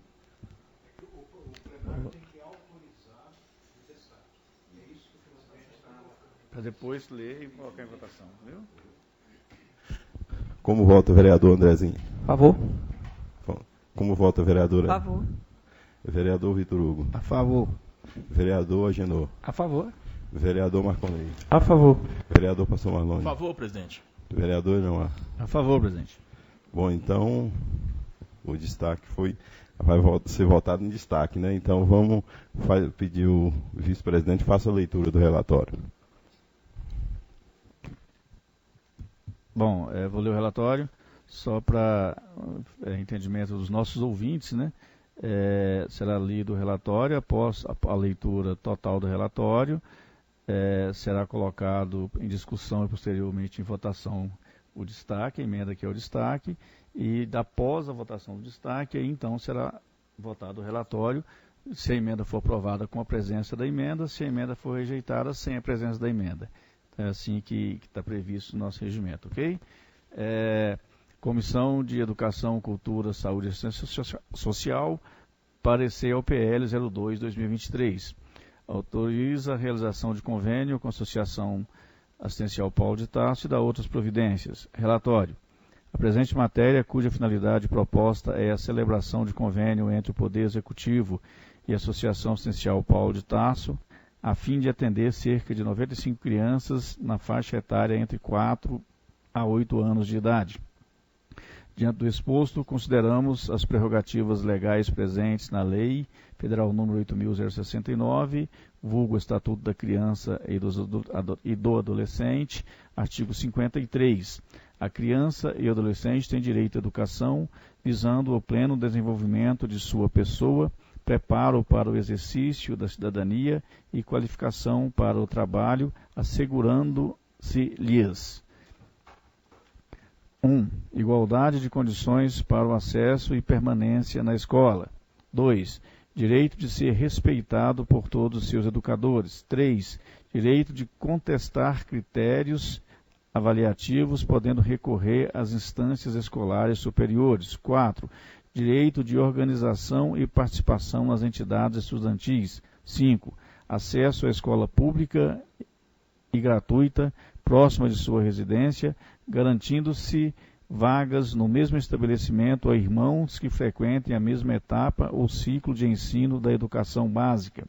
O plenário tem que autorizar o destaque. É isso que o presidente está... Para depois ler e colocar em votação, viu? Como vota o vereador Andrezinho? A favor. Como vota a vereadora? A favor. Vereador Vitor Hugo? A favor. Vereador Agenor? A favor. Vereador Marconei? A favor. Vereador Pastor Marlone? Por favor, presidente. Vereador Leomar? A favor, presidente. Bom, então, o destaque vai ser votado em destaque, né? Então, vamos pedir o vice-presidente faça a leitura do relatório. Bom, vou ler o relatório, só para entendimento dos nossos ouvintes, né? Será lido o relatório, após a leitura total do relatório, será colocado em discussão e posteriormente em votação o destaque, a emenda que é o destaque, e após a votação do destaque, aí então será votado o relatório, se a emenda for aprovada com a presença da emenda, se a emenda for rejeitada sem a presença da emenda. É assim que está previsto no nosso regimento, ok? Comissão de Educação, Cultura, Saúde e Assistência Social, parecer ao PL 02-2023. Autoriza a realização de convênio com a Associação Assistencial Paulo de Tarso e dá outras providências. Relatório. A presente matéria, cuja finalidade proposta é a celebração de convênio entre o Poder Executivo e a Associação Assistencial Paulo de Tarso, a fim de atender cerca de 95 crianças na faixa etária entre 4 a 8 anos de idade. Diante do exposto, consideramos as prerrogativas legais presentes na Lei Federal número 8.069, vulgo Estatuto da Criança e do Adolescente, artigo 53. A criança e o adolescente têm direito à educação, visando o pleno desenvolvimento de sua pessoa, preparo para o exercício da cidadania e qualificação para o trabalho, assegurando-se-lhes 1. Igualdade de condições para o acesso e permanência na escola. 2. Direito de ser respeitado por todos os seus educadores. 3. Direito de contestar critérios avaliativos, podendo recorrer às instâncias escolares superiores. 4. Direito de organização e participação nas entidades estudantis. 5. Acesso à escola pública e gratuita, próxima de sua residência, garantindo-se vagas no mesmo estabelecimento a irmãos que frequentem a mesma etapa ou ciclo de ensino da educação básica.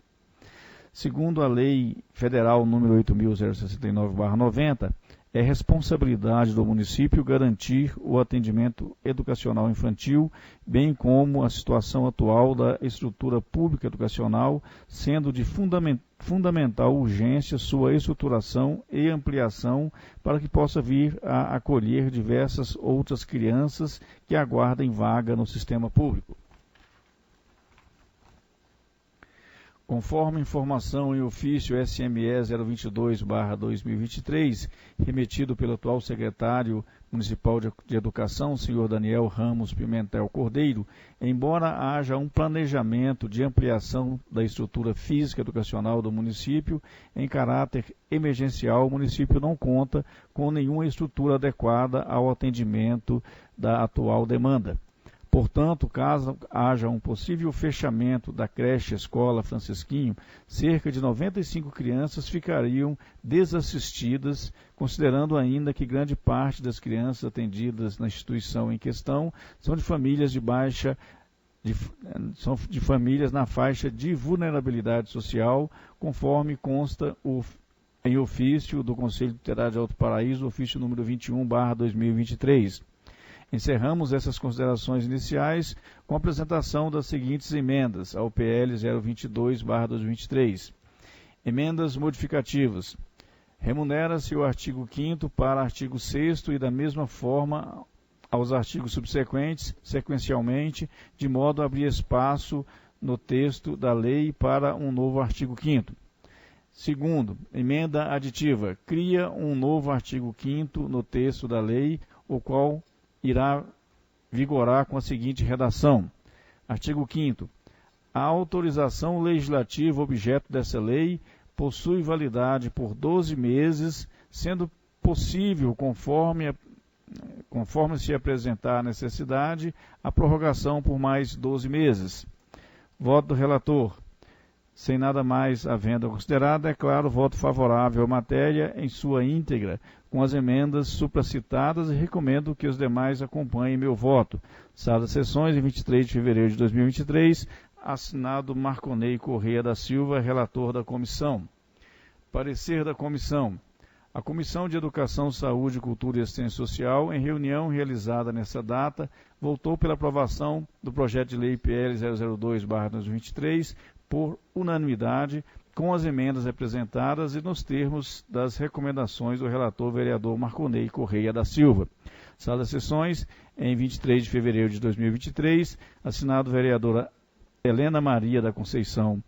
Segundo a Lei Federal número 8.069/90, é responsabilidade do município garantir o atendimento educacional infantil, bem como a situação atual da estrutura pública educacional, sendo de fundamental urgência sua estruturação e ampliação para que possa vir a acolher diversas outras crianças que aguardem vaga no sistema público. Conforme informação em ofício SME 022/2023, remetido pelo atual secretário municipal de Educação, senhor Daniel Ramos Pimentel Cordeiro, embora haja um planejamento de ampliação da estrutura física educacional do município, em caráter emergencial, o município não conta com nenhuma estrutura adequada ao atendimento da atual demanda. Portanto, caso haja um possível fechamento da creche Escola Francisquinho, cerca de 95 crianças ficariam desassistidas, considerando ainda que grande parte das crianças atendidas na instituição em questão são de famílias são de famílias na faixa de vulnerabilidade social, conforme consta em ofício do Conselho Tutelar de Alto Paraíso, ofício número 21/2023. Encerramos essas considerações iniciais com a apresentação das seguintes emendas ao PL 022/2023. Emendas modificativas. Remunera-se o artigo 5º para artigo 6º e da mesma forma aos artigos subsequentes, sequencialmente, de modo a abrir espaço no texto da lei para um novo artigo 5º. Segundo, emenda aditiva. Cria um novo artigo 5º no texto da lei, o qual irá vigorar com a seguinte redação. Artigo 5º. A autorização legislativa objeto dessa lei possui validade por 12 meses, sendo possível, conforme se apresentar a necessidade, a prorrogação por mais 12 meses. Voto do relator. Sem nada mais havendo considerado, declaro voto favorável à matéria em sua íntegra, com as emendas supracitadas e recomendo que os demais acompanhem meu voto. Sala das Sessões, em 23 de fevereiro de 2023, assinado Marconei Correia da Silva, relator da comissão. Parecer da comissão. A Comissão de Educação, Saúde, Cultura e Assistência Social, em reunião realizada nessa data, votou pela aprovação do projeto de lei PL 002/2023 por unanimidade, com as emendas apresentadas e nos termos das recomendações do relator vereador Marconei Correia da Silva. Sala das Sessões, em 23 de fevereiro de 2023, assinado vereadora Helena Maria da Conceição,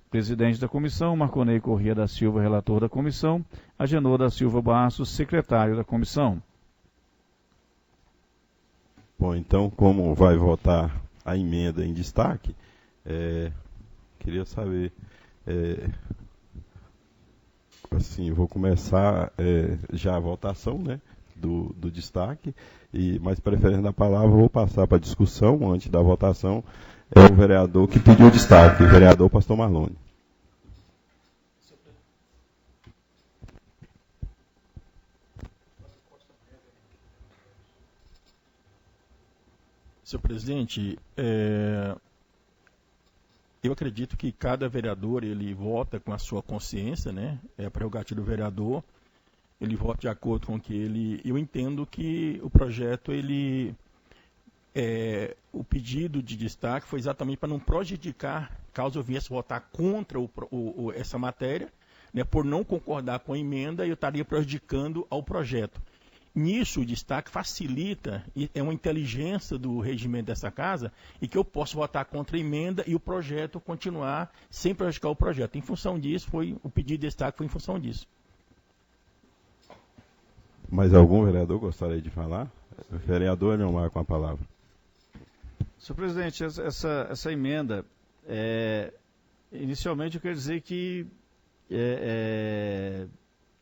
presidente da comissão, Marconei Correia da Silva, relator da comissão, Agenor da Silva Bastos, secretário da comissão. Bom, então, como vai votar a emenda em destaque, queria saber, assim, vou começar já a votação, né, do destaque, mas preferendo a palavra, vou passar para a discussão antes da votação. É o vereador que pediu destaque, o vereador Pastor Marlone. Senhor presidente, eu acredito que cada vereador ele vota com a sua consciência, né? É a prerrogativa do vereador. Ele vota de acordo com o que ele. Eu entendo que o projeto o pedido de destaque foi exatamente para não prejudicar, caso eu viesse votar contra essa matéria, né, por não concordar com a emenda, eu estaria prejudicando ao projeto. Nisso, o destaque facilita, e é uma inteligência do regimento dessa casa, e que eu posso votar contra a emenda e o projeto continuar sem prejudicar o projeto. Em função disso, o pedido de destaque foi em função disso. Mais algum vereador gostaria de falar? O vereador Leomar com a palavra. Senhor presidente, essa emenda, inicialmente eu quero dizer que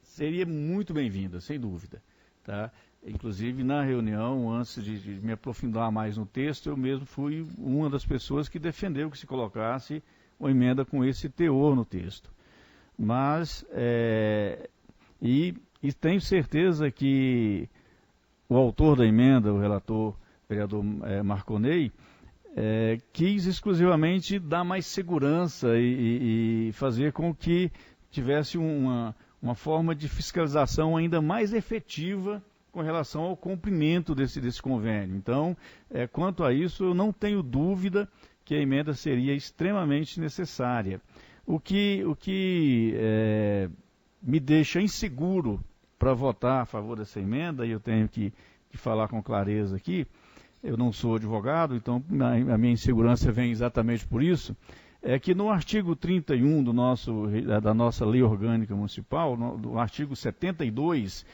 seria muito bem-vinda, sem dúvida. Tá? Inclusive, na reunião, antes de me aprofundar mais no texto, eu mesmo fui uma das pessoas que defendeu que se colocasse uma emenda com esse teor no texto. Mas, e tenho certeza que o autor da emenda, o relator, vereador Marconei, quis exclusivamente dar mais segurança e fazer com que tivesse uma forma de fiscalização ainda mais efetiva com relação ao cumprimento desse convênio. Então, quanto a isso, eu não tenho dúvida que a emenda seria extremamente necessária. O que me deixa inseguro para votar a favor dessa emenda, e eu tenho que falar com clareza aqui, eu não sou advogado, então a minha insegurança vem exatamente por isso, é que no artigo 31 da nossa lei orgânica municipal, no artigo 72,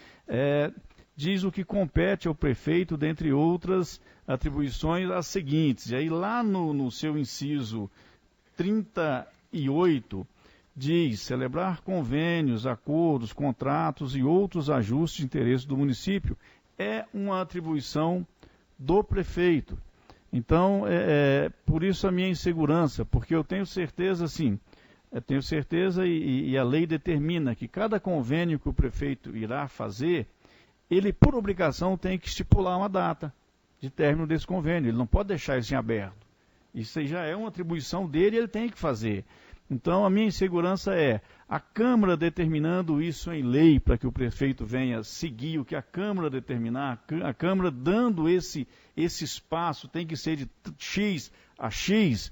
diz o que compete ao prefeito, dentre outras atribuições, as seguintes. E aí lá no seu inciso 38, diz celebrar convênios, acordos, contratos e outros ajustes de interesse do município. É uma atribuição do prefeito. Então, por isso a minha insegurança, porque eu tenho certeza, sim, e a lei determina que cada convênio que o prefeito irá fazer, ele, por obrigação, tem que estipular uma data de término desse convênio. Ele não pode deixar isso em aberto. Isso aí já é uma atribuição dele e ele tem que fazer. Então, a minha insegurança é a Câmara determinando isso em lei para que o prefeito venha seguir o que a Câmara determinar, a Câmara dando esse espaço, tem que ser de X a X.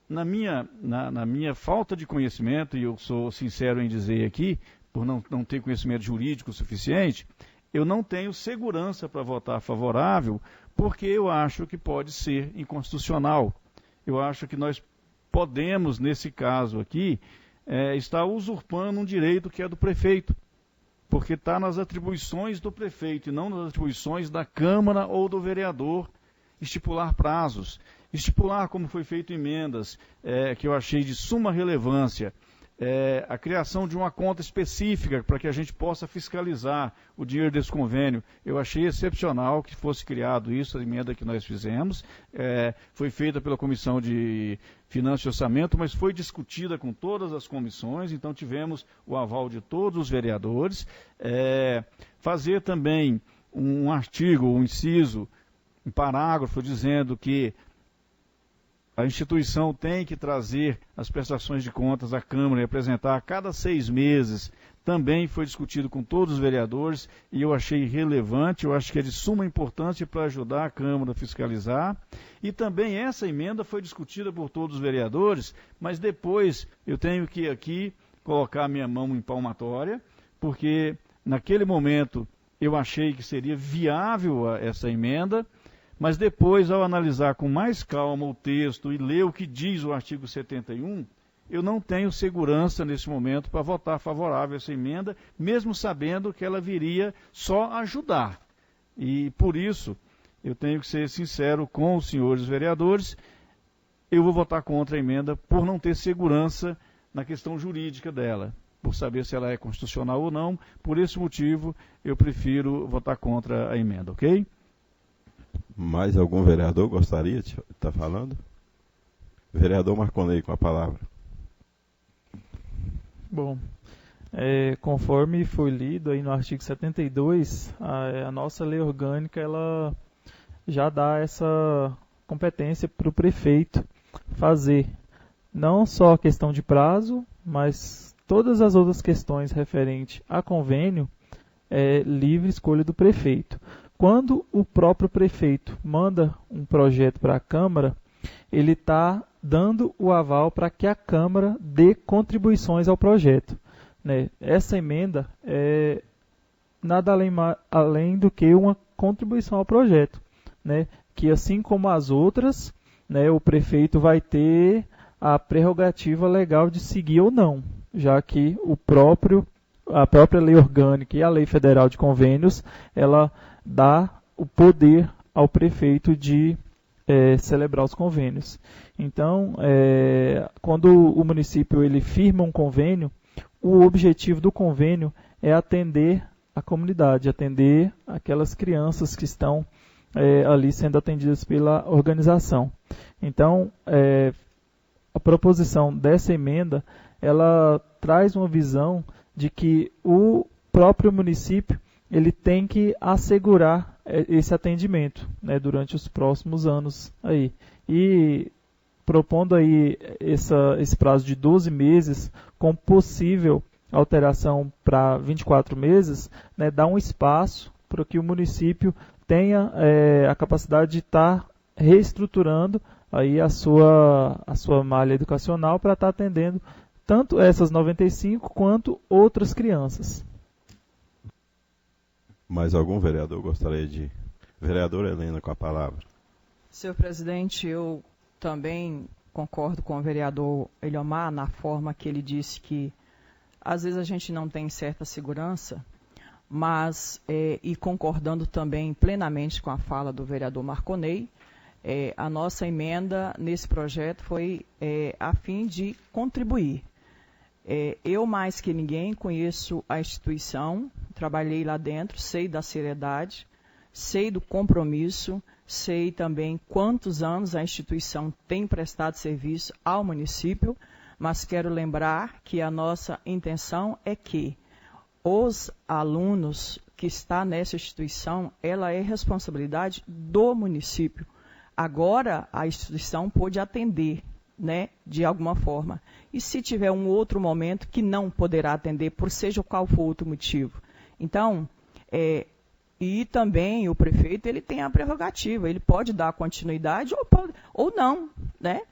Na minha falta de conhecimento, e eu sou sincero em dizer aqui, por não ter conhecimento jurídico suficiente, eu não tenho segurança para votar favorável, porque eu acho que pode ser inconstitucional. Eu acho que nós podemos, nesse caso aqui, estar usurpando um direito que é do prefeito, porque está nas atribuições do prefeito e não nas atribuições da Câmara ou do vereador estipular prazos, estipular, como foi feito emendas, que eu achei de suma relevância, a criação de uma conta específica para que a gente possa fiscalizar o dinheiro desse convênio. Eu achei excepcional que fosse criado isso, a emenda que nós fizemos. Foi feita pela Comissão de Finanças e Orçamento, mas foi discutida com todas as comissões, então tivemos o aval de todos os vereadores. Fazer também um artigo, um inciso, um parágrafo dizendo que a instituição tem que trazer as prestações de contas à Câmara e apresentar a cada 6 meses. Também foi discutido com todos os vereadores e eu achei relevante, eu acho que é de suma importância para ajudar a Câmara a fiscalizar. E também essa emenda foi discutida por todos os vereadores, mas depois eu tenho que aqui colocar a minha mão em palmatória, porque naquele momento eu achei que seria viável essa emenda, mas depois, ao analisar com mais calma o texto e ler o que diz o artigo 71, eu não tenho segurança nesse momento para votar favorável a essa emenda, mesmo sabendo que ela viria só ajudar. E por isso, eu tenho que ser sincero com os senhores vereadores, eu vou votar contra a emenda por não ter segurança na questão jurídica dela, por saber se ela é constitucional ou não. Por esse motivo, eu prefiro votar contra a emenda, ok? Mais algum vereador gostaria de estar falando? Vereador Marconei, com a palavra. Bom, conforme foi lido aí no artigo 72, a nossa lei orgânica ela já dá essa competência para o prefeito fazer não só a questão de prazo, mas todas as outras questões referentes a convênio, livre escolha do prefeito. Quando o próprio prefeito manda um projeto para a Câmara, ele está dando o aval para que a Câmara dê contribuições ao projeto, né? Essa emenda é nada além do que uma contribuição ao projeto, né? Que assim como as outras, né, o prefeito vai ter a prerrogativa legal de seguir ou não, já que a própria lei orgânica e a lei federal de convênios, ela dá o poder ao prefeito de celebrar os convênios. Então, quando o município ele firma um convênio, o objetivo do convênio é atender a comunidade, atender aquelas crianças que estão ali sendo atendidas pela organização. Então, a proposição dessa emenda, ela traz uma visão de que o próprio município ele tem que assegurar esse atendimento, né, durante os próximos anos aí. E propondo aí esse prazo de 12 meses, com possível alteração para 24 meses, né, dá um espaço para que o município tenha a capacidade de estar reestruturando aí a sua malha educacional para estar atendendo tanto essas 95 quanto outras crianças. Mais algum vereador gostaria de... Vereadora Helena, com a palavra. Senhor presidente, eu também concordo com o vereador Eliomar na forma que ele disse que às vezes a gente não tem certa segurança, mas, e concordando também plenamente com a fala do vereador Marconei, a nossa emenda nesse projeto foi a fim de contribuir. Eu, mais que ninguém, conheço a instituição, trabalhei lá dentro, sei da seriedade, sei do compromisso, sei também quantos anos a instituição tem prestado serviço ao município, mas quero lembrar que a nossa intenção é que os alunos que estão nessa instituição, ela é responsabilidade do município. Agora, a instituição pode atender, né, de alguma forma. E se tiver um outro momento que não poderá atender, por seja qual for outro motivo. Então, e também o prefeito, ele tem a prerrogativa, ele pode dar continuidade ou não, né?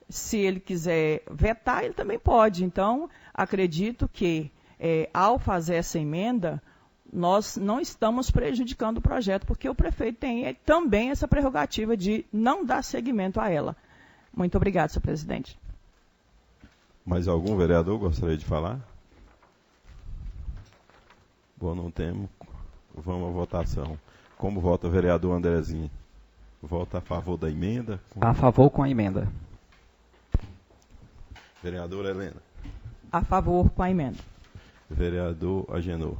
Se ele quiser vetar, ele também pode. Então, acredito que, ao fazer essa emenda, nós não estamos prejudicando o projeto, porque o prefeito tem também essa prerrogativa de não dar seguimento a ela. Muito obrigado, senhor presidente. Mais algum vereador gostaria de falar? Bom, não temos. Vamos à votação. Como vota o vereador Andrezinho? Vota a favor da emenda? A favor com a emenda. Vereadora Helena. A favor com a emenda. Vereador Agenor.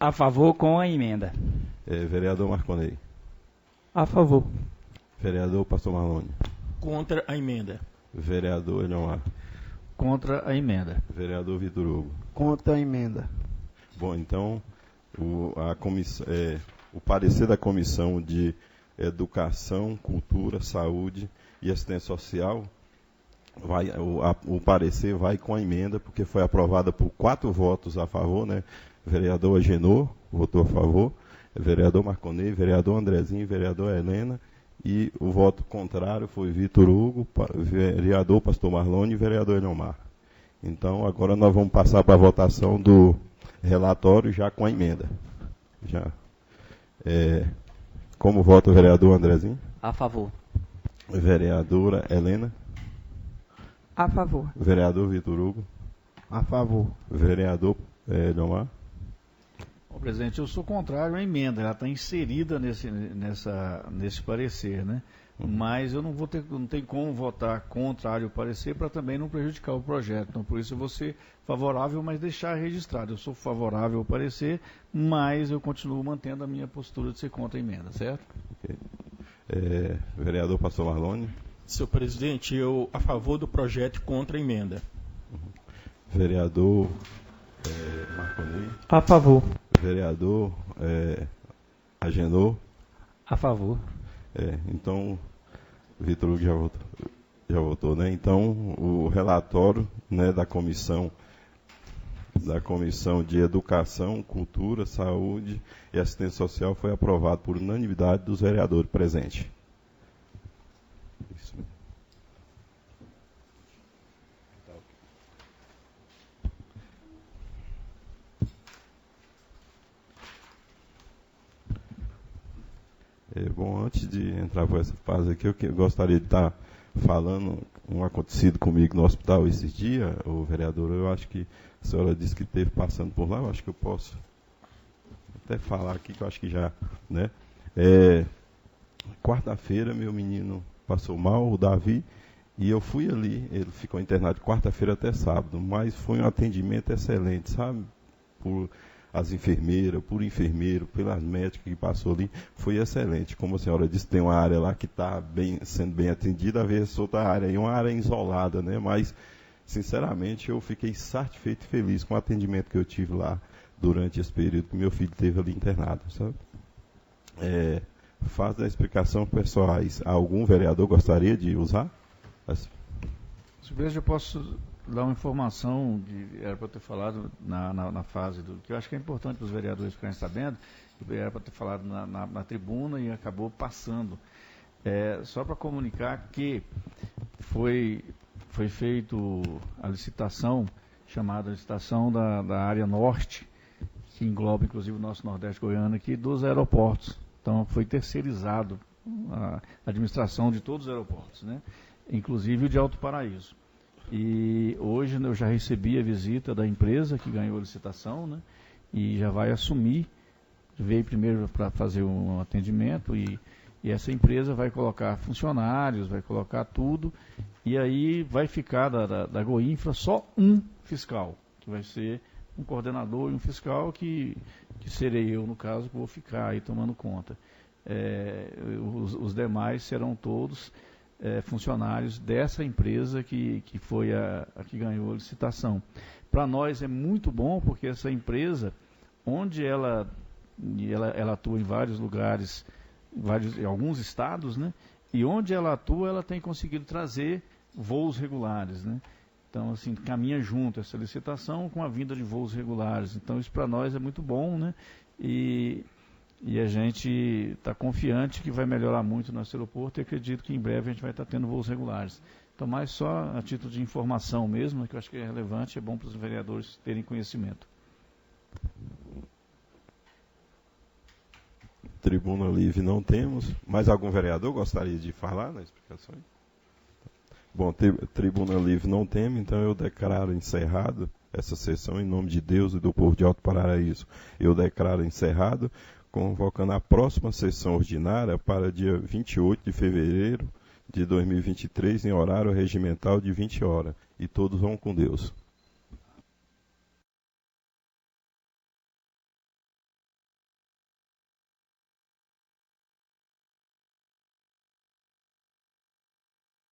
A favor com a emenda. Vereador Marconei. A favor. Vereador Pastor Marlone. Contra a emenda. Vereador Eliomar. Contra a emenda. Vereador Vitor Hugo. Contra a emenda. Bom, então, o parecer da Comissão de Educação, Cultura, Saúde e Assistência Social, o parecer vai com a emenda, porque foi aprovada por 4 votos a favor, né? Vereador Agenor votou a favor, vereador Marconei, vereador Andrezinho, vereador Helena, e o voto contrário foi Vitor Hugo, vereador Pastor Marlone e vereador Eliomar. Então, agora nós vamos passar para a votação do relatório já com a emenda. Já. Como vota o vereador Andrezinho? A favor. Vereadora Helena? A favor. Vereador Vitor Hugo? A favor. Vereador Eliomar? Bom, presidente, eu sou contrário à emenda, ela está inserida nesse parecer, né? Mas eu não tenho como votar contrário ao parecer para também não prejudicar o projeto. Então, por isso eu vou ser favorável, mas deixar registrado. Eu sou favorável ao parecer, mas eu continuo mantendo a minha postura de ser contra a emenda, certo? Okay. Vereador Pastor Marlone? Senhor presidente, eu a favor do projeto e contra a emenda. Vereador Marconei? A favor. Vereador Agenor? A favor. Então, Vitor Hugo já votou, né? Então, o relatório, né, da Comissão de Educação, Cultura, Saúde e Assistência Social foi aprovado por unanimidade dos vereadores presentes. Isso. Bom, antes de entrar por essa fase aqui, eu gostaria de estar falando um acontecido comigo no hospital esses dias, o vereador. Eu acho que a senhora disse que esteve passando por lá, eu acho que eu posso até falar aqui, que eu acho que já, né? Quarta-feira, meu menino passou mal, o Davi, e eu fui ali. Ele ficou internado de quarta-feira até sábado, mas foi um atendimento excelente, sabe? Por as enfermeiras, por enfermeiro, pelas médicas que passou ali, foi excelente. Como a senhora disse, tem uma área lá que está sendo bem atendida, às vezes outra área, e uma área isolada, né? Mas, sinceramente, eu fiquei satisfeito e feliz com o atendimento que eu tive lá durante esse período que meu filho esteve ali internado, sabe? Faz a explicação pessoais. Algum vereador gostaria de usar? Se eu posso dar uma informação, era para ter falado na fase do que eu acho que é importante para os vereadores ficarem sabendo, era para ter falado na tribuna e acabou passando. Só para comunicar que foi feito a licitação, chamada licitação da área norte, que engloba inclusive o nosso Nordeste Goiano aqui, dos aeroportos. Então foi terceirizado a administração de todos os aeroportos, né? Inclusive o de Alto Paraíso. E hoje eu já recebi a visita da empresa que ganhou a licitação, né? E já vai assumir, veio primeiro para fazer um atendimento e essa empresa vai colocar funcionários, vai colocar tudo, e aí vai ficar da Goinfra só um fiscal, que vai ser um coordenador e um fiscal que que serei eu, no caso, que vou ficar aí tomando conta. Os demais serão todos funcionários dessa empresa que foi a que ganhou a licitação. Para nós é muito bom, porque essa empresa, onde ela atua em vários lugares, em alguns estados, né? E onde ela atua, ela tem conseguido trazer voos regulares, né? Então, assim, caminha junto essa licitação com a vinda de voos regulares. Então, isso para nós é muito bom, né? E a gente está confiante que vai melhorar muito o nosso aeroporto e acredito que em breve a gente vai estar tendo voos regulares. Então, mais só a título de informação mesmo, que eu acho que é relevante, é bom para os vereadores terem conhecimento. Tribuna livre não temos. Mais algum vereador gostaria de falar nas explicações? Bom, tribuna livre não temos, então eu declaro encerrado essa sessão em nome de Deus e do povo de Alto Paraíso. Eu declaro encerrado, convocando a próxima sessão ordinária para dia 28 de fevereiro de 2023, em horário regimental de 20 horas. E todos vão com Deus.